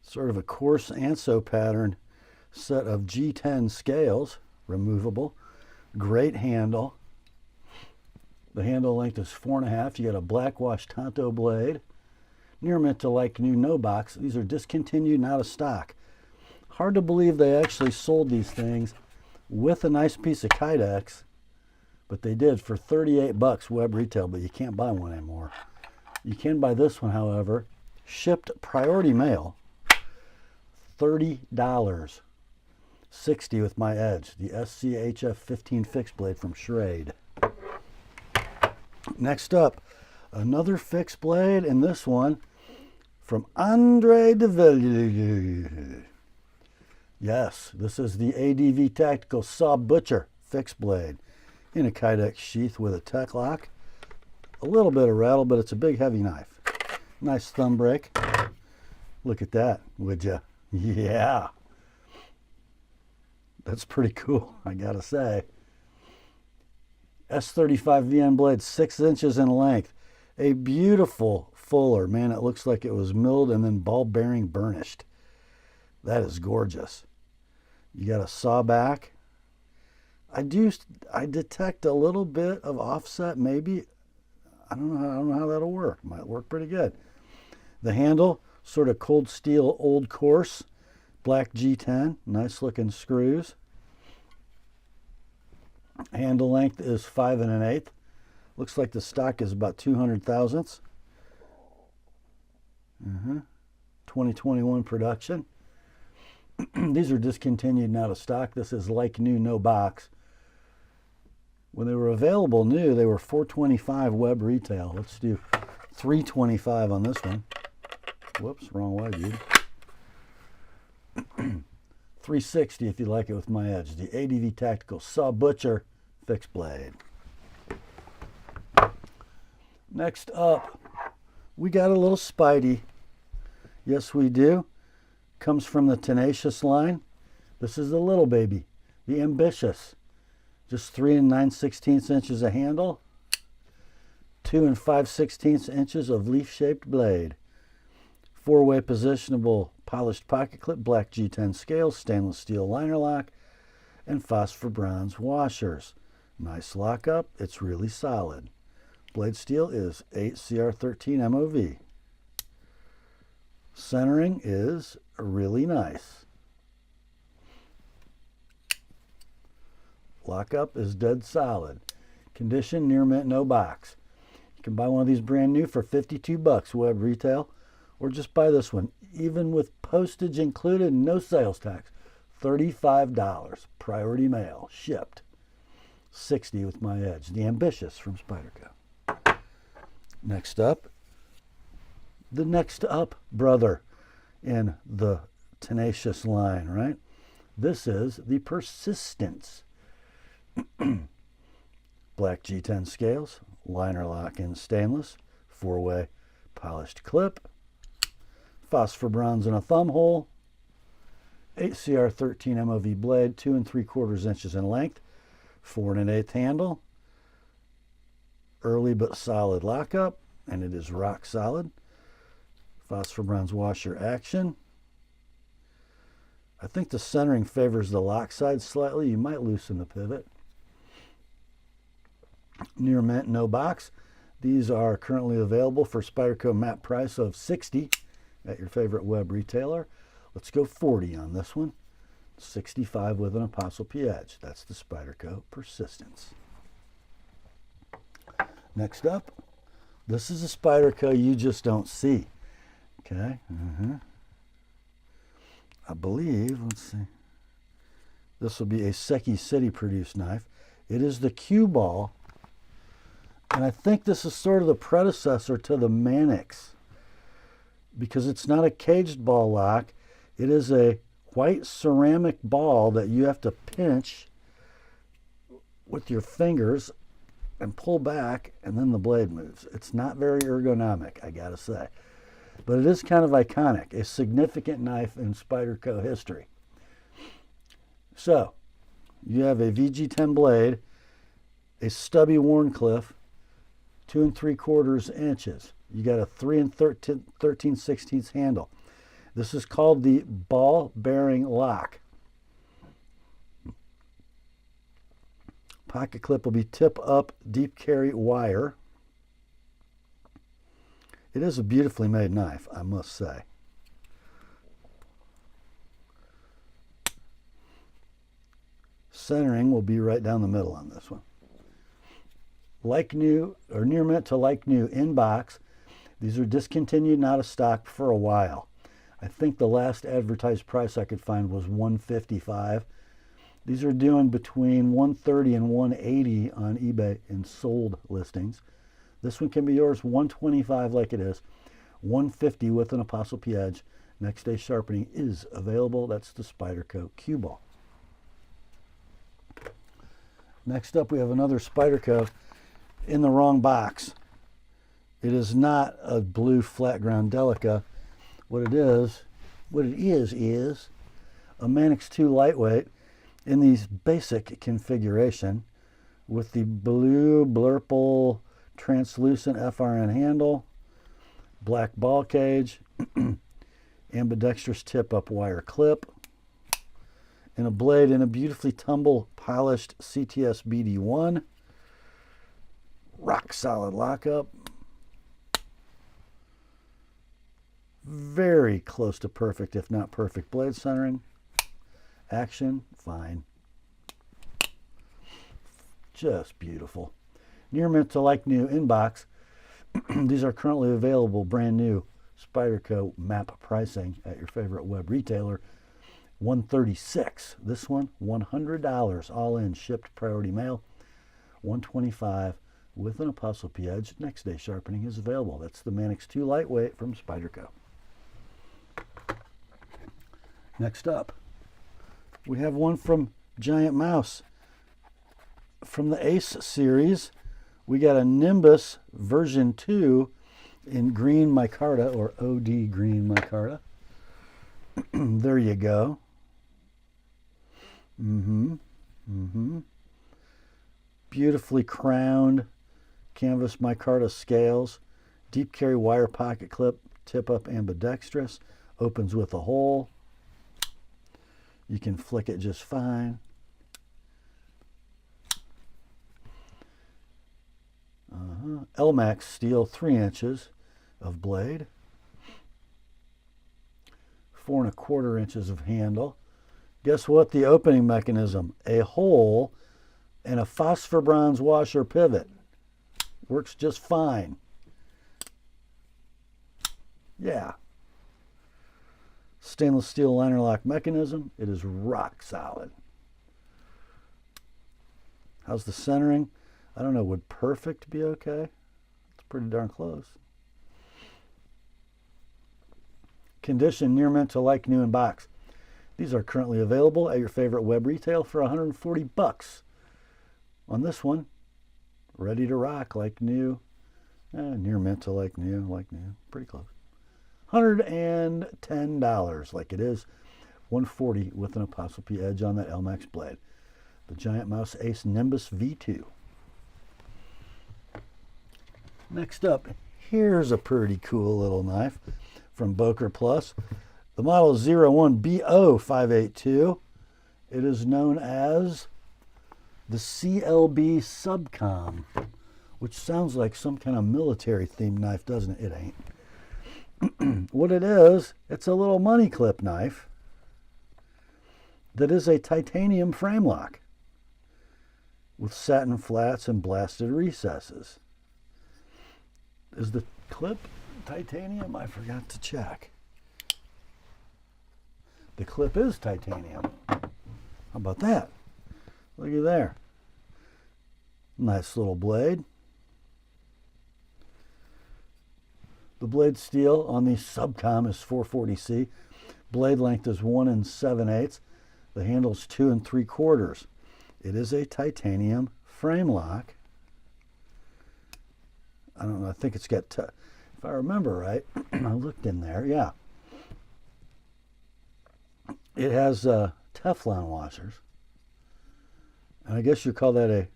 Sort of a coarse Anso pattern set of G10 scales, removable. Great handle. The handle length is 4.5. You got a black wash Tonto blade. Near mint to like new, no box. These are discontinued and out of stock. Hard to believe they actually sold these things with a nice piece of Kydex, but they did for 38 bucks web retail, but you can't buy one anymore. You can buy this one, however, shipped priority mail, $30. 60 with my edge, the SCHF 15 fixed blade from Jade. Next up, another fixed blade, and this one from Andre Deviant. Yes, this is the ADV Tactical Saw Butcher fixed blade in a Kydex sheath with a tech lock. A little bit of rattle, but it's a big heavy knife. Nice thumb break. Look at that, would ya? Yeah. That's pretty cool, I gotta say. S35 VN blade, 6 inches in length. A beautiful fuller. Man, it looks like it was milled and then ball bearing burnished. That is gorgeous. You got a saw back. I detect a little bit of offset, maybe. I don't know how that'll work. Might work pretty good. The handle, sort of cold steel, old course. Black G10, nice looking screws. Handle length is 5 1/8. Looks like the stock is about 200 thousandths. 2021 production. These are discontinued and out of stock. This is like new, no box. When they were available new, they were $425 web retail. Let's do $325 on this one. Whoops, wrong way, dude. $360 if you like it with my edge. The ADV Tactical Saw Butcher fixed blade. Next up, we got a little Spidey. Yes, we do. Comes from the Tenacious line. This is the little baby, the Ambitious. Just 3 9/16 inches of handle, 2 5/16 inches of leaf-shaped blade. 4-way positionable polished pocket clip, black G10 scales, stainless steel liner lock, and phosphor bronze washers. Nice lockup. It's really solid. Blade steel is 8 CR13 MOV. Centering is really nice. Lockup is dead solid. Condition near mint, no box. You can buy one of these brand new for 52 bucks web retail, or just buy this one, even with postage included, no sales tax. $35, priority mail, shipped. 60 with my edge. The Ambitious from Spyderco. Next up, the next up brother in the Tenacious line, right? This is the Persistence. Black G10 scales, liner lock in stainless, 4-way polished clip, phosphor bronze in a thumb hole, 8 CR13 MOV blade, 2 3/4 inches in length, 4 1/8 handle, early but solid lockup, and it is rock solid. Phosphor bronze washer action. I think the centering favors the lock side slightly. You might loosen the pivot. Near mint, no box. These are currently available for Spyderco MAP price of $60 at your favorite web retailer. Let's go 40 on this one. 65 with an ApostleP edge. That's the Spyderco Persistence. Next up, this is a Spyderco you just don't see. Okay. I believe, let's see. This will be a Seki City produced knife. It is the cue ball. And I think this is sort of the predecessor to the Mannix, because it's not a caged ball lock. It is a white ceramic ball that you have to pinch with your fingers and pull back, and then the blade moves. It's not very ergonomic, I gotta say. But it is kind of iconic, a significant knife in Spyderco history. So, you have a VG10 blade, a stubby Warncliffe, 2 3/4 inches. You got a 3 13/16 handle. This is called the ball bearing lock. Pocket clip will be tip up deep carry wire. It is a beautifully made knife, I must say. Centering will be right down the middle on this one. like new or near mint to like new in box. These are discontinued and out of stock for a while. I think the last advertised price I could find was $155. These are doing between $130 and $180 on eBay in sold listings. This one can be yours, $125 like it is, $150 with an ApostleP edge. Next day sharpening is available. That's the Spyderco cue ball. Next up, we have another Spyderco in the wrong box. It is not a blue flat ground Delica. What it is a Manix 2 lightweight in the basic configuration with the blue blurple translucent FRN handle, black ball cage, ambidextrous tip-up wire clip, and a blade in a beautifully tumble polished CTS BD1. Rock solid lockup. Very close to perfect, if not perfect blade centering. Action, fine. Just beautiful. Near mint to like new in box. These are currently available brand new Spyderco map pricing at your favorite web retailer. $136. This one, $100 all in, shipped priority mail. $125 with an ApostleP edge. Next day sharpening is available. That's the Manix 2 lightweight from Spyderco. Next up, we have one from Giant Mouse. From the Ace series, we got a Nimbus version 2 in green micarta, or OD green micarta. There you go. Beautifully crowned canvas micarta scales, deep carry wire pocket clip, tip up ambidextrous, opens with a hole. You can flick it just fine. Elmax steel, 3 inches of blade, 4 1/4 inches of handle. Guess what? The opening mechanism, a hole and a phosphor bronze washer pivot. Works just fine. Yeah. Stainless steel liner lock mechanism. It is rock solid. How's the centering? I don't know. Would perfect be okay? It's pretty darn close. Condition near mint to like new in box. These are currently available at your favorite web retail for $140. On this one, ready to rock like new. Near mint to like new, pretty close. $110 like it is. $140 with an ApostleP edge on that Elmax blade. The Giant Mouse Ace Nimbus V2. Next up, here's a pretty cool little knife from Boker Plus. The model is 01BO582. It is known as the CLB Subcom, which sounds like some kind of military themed knife, doesn't it? It ain't. What it is, it's a little money clip knife that is a titanium frame lock with satin flats and blasted recesses. Is the clip titanium? I forgot to check. The clip is titanium. How about that? Look at there. Nice little blade. The blade steel on the Subcom is 440C. Blade length is 1 7/8. The handle is 2 3/4. It is a titanium frame lock. I don't know, I think it's got, if I remember right, I looked in there, yeah. It has Teflon washers. And I guess you call that a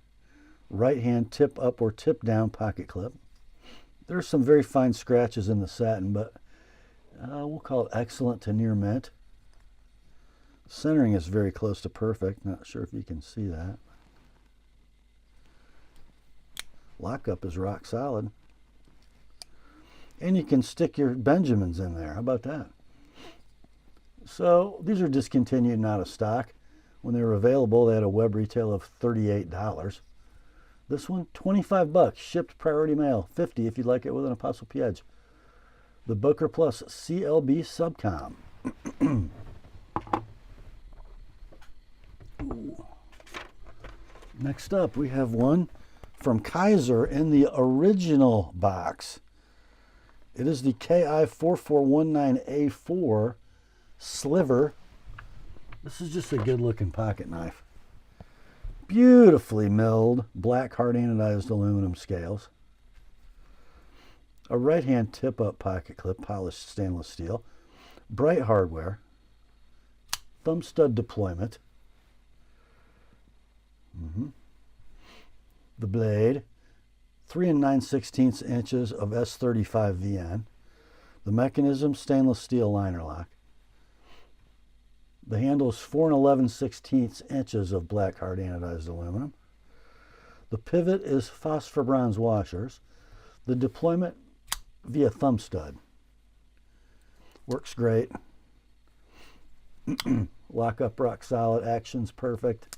right-hand tip up or tip down pocket clip. There's some very fine scratches in the satin, but we'll call it excellent to near mint. Centering is very close to perfect. Not sure if you can see that. Lockup is rock solid. And you can stick your Benjamins in there. How about that? So these are discontinued and out of stock. When they were available, they had a web retail of $38. This one, 25 bucks, shipped priority mail, 50 if you'd like it with an TheApostleP Edge. The Booker Plus CLB Subcom. Next up, we have one from Kizer in the original box. It is the KI4419A4 Sliver. This is just a good looking pocket knife. Beautifully milled black hard anodized aluminum scales. A right hand tip up pocket clip, polished stainless steel. Bright hardware. Thumb stud deployment. The blade. 3 9/16 inches of S35 VN. The mechanism, stainless steel liner lock. The handle is 4 11/16 inches of black hard anodized aluminum. The pivot is phosphor bronze washers. The deployment via thumb stud. Works great. Lock up rock solid, action's perfect.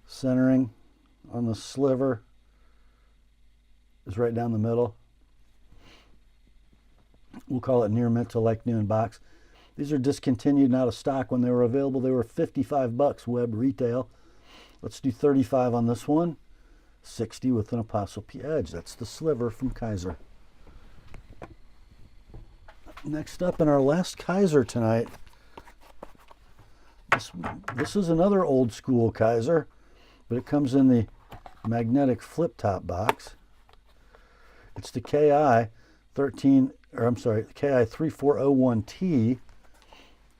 Centering on the sliver is right down the middle. We'll call it near mint to like new in box. These are discontinued and out of stock. When they were available, they were 55 bucks web retail. Let's do 35 on this one. 60 with an TheApostleP Edge. That's the sliver from Kizer. Next up in our last Kizer tonight, this is another old school Kizer, but it comes in the magnetic flip top box. It's the KI3401T.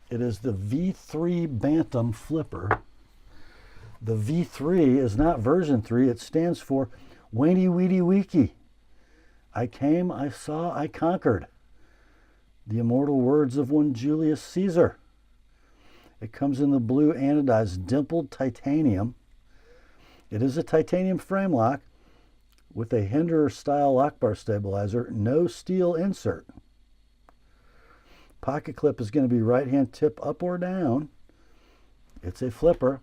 It is the V3 Bantam Flipper. The V3 is not version 3. It stands for Weeny Weedy Weeky. I came, I saw, I conquered. The immortal words of one Julius Caesar. It comes in the blue anodized dimpled titanium. It is a titanium frame lock with a Hinderer style lock bar stabilizer, no steel insert. Pocket clip is going to be right hand tip up or down. It's a flipper,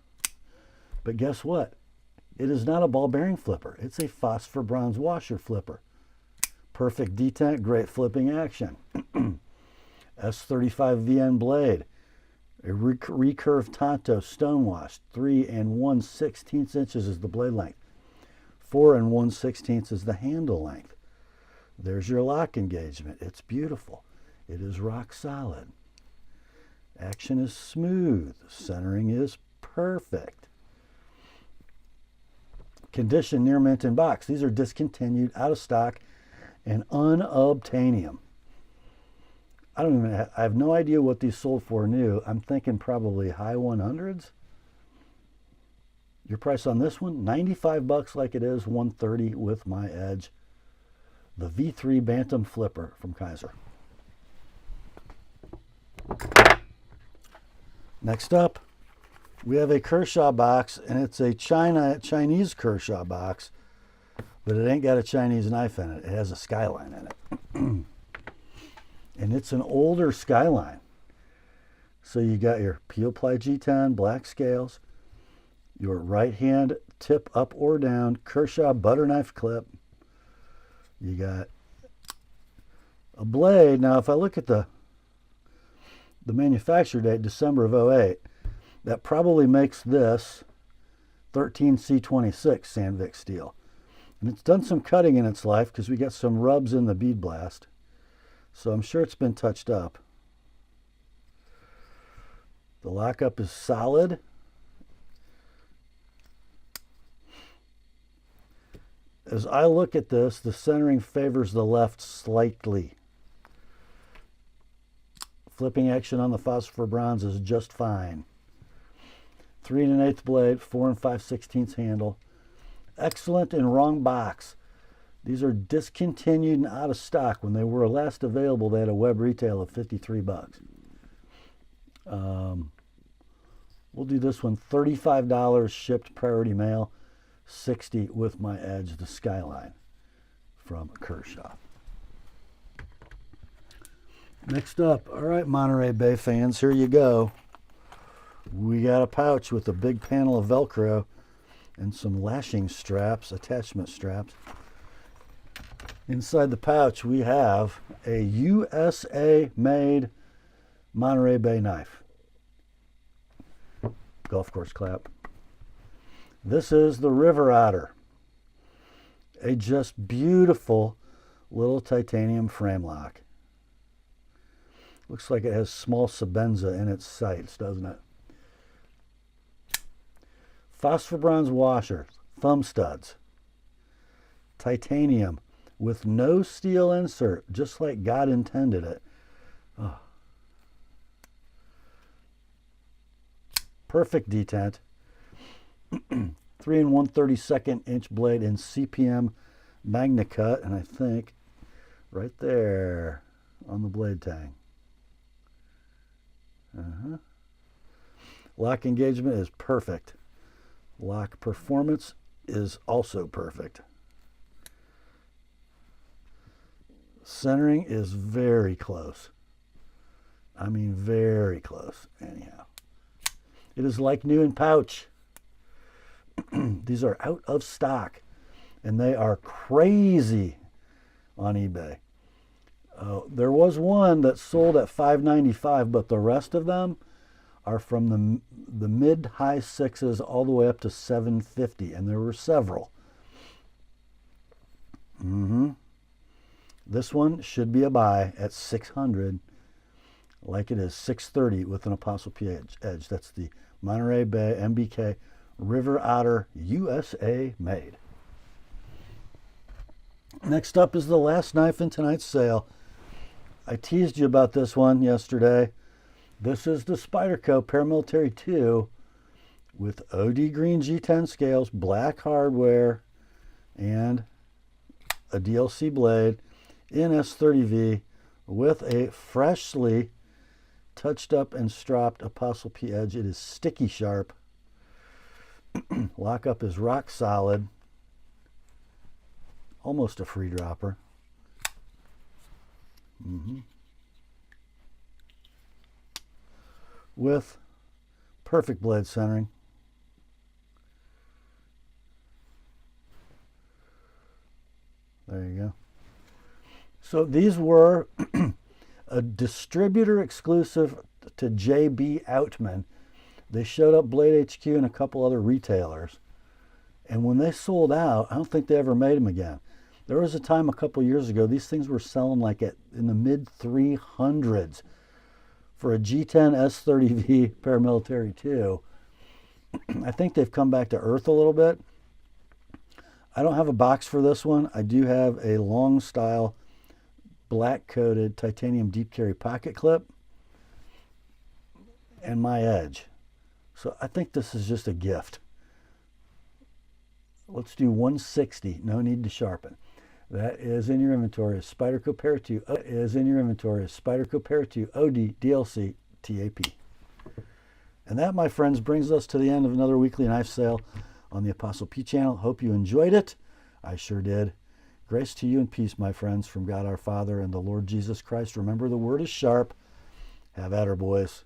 but guess what? It is not a ball bearing flipper. It's a phosphor bronze washer flipper. Perfect detent, great flipping action. S35 VN blade, a recurved Tonto stonewashed, 3 1/16 inches is the blade length. 4 1/16 is the handle length. There's your lock engagement. It's beautiful. It is rock solid. Action is smooth. Centering is perfect. Condition near mint in box. These are discontinued, out of stock, and unobtainium. I have no idea what these sold for new. I'm thinking probably high 100s. Your price on this one, 95 bucks like it is, 130 with my Edge. The V3 Bantam Flipper from Kizer. Next up, we have a Kershaw box, and it's a Chinese Kershaw box, but it ain't got a Chinese knife in it. It has a skyline in it. And it's an older skyline. So you got your P-Ply G10 black scales, your right hand tip up or down Kershaw butter knife clip. You got a blade. Now, if I look at the manufacture date, December of 08, that probably makes this 13C26 Sandvik steel. And it's done some cutting in its life because we got some rubs in the bead blast. So I'm sure it's been touched up. The lockup is solid. As I look at this, the centering favors the left slightly. Flipping action on the phosphor bronze is just fine. 3 1/8 blade, 4 5/16 handle. Excellent in wrong box. These are discontinued and out of stock. When they were last available, they had a web retail of 53 bucks. We'll do this one, $35 shipped priority mail, 60 with my Edge, the Skyline from Kershaw. Next up, all right, Monterey Bay fans, here you go. We got a pouch with a big panel of Velcro. and some lashing straps, attachment straps. Inside the pouch, we have a USA-made Monterey Bay knife. Golf course clap. This is the River Otter, a just beautiful little titanium frame lock. Looks like it has small Sebenza in its sights, doesn't it? Phosphor bronze washers, thumb studs, titanium with no steel insert, just like God intended it. Oh. Perfect detent. 3 1/32 inch blade in CPM Magna Cut, and I think right there on the blade tang. Lock engagement is perfect. Lock performance is also perfect. Centering is very close. I mean, very close, anyhow. It is like new in pouch. These are out of stock, and they are crazy on eBay. There was one that sold at $5.95, but the rest of them are from the mid-high sixes all the way up to $7.50, and there were several. This one should be a buy at $600, like it is $630 with an TheApostleP edge. That's the Monterey Bay MBK River Otter USA made. Next up is the last knife in tonight's sale. I teased you about this one yesterday. This is the Spyderco Paramilitary 2 with OD green G10 scales, black hardware, and a DLC blade in S30V with a freshly touched up and stropped TheApostleP edge. It is sticky sharp. Lockup is rock solid. Almost a free dropper. With perfect blade centering. There you go. So these were a distributor exclusive to JB Outman. They showed up Blade HQ and a couple other retailers. And when they sold out, I don't think they ever made them again. There was a time a couple years ago, these things were selling like in the mid 300s for a G10 S30V Paramilitary 2. I think they've come back to earth a little bit. I don't have a box for this one. I do have a long style black coated titanium deep carry pocket clip and my edge. So I think this is just a gift. Let's do 160, no need to sharpen. That is in your inventory, Spyderco Pair 2. Is in your inventory, Spyderco Pair 2 OD DLC TAP. And that, my friends, brings us to the end of another weekly knife sale on the TheApostleP channel. Hope you enjoyed it. I sure did. Grace to you and peace, my friends, from God our Father and the Lord Jesus Christ. Remember, the word is sharp. Have at her, boys.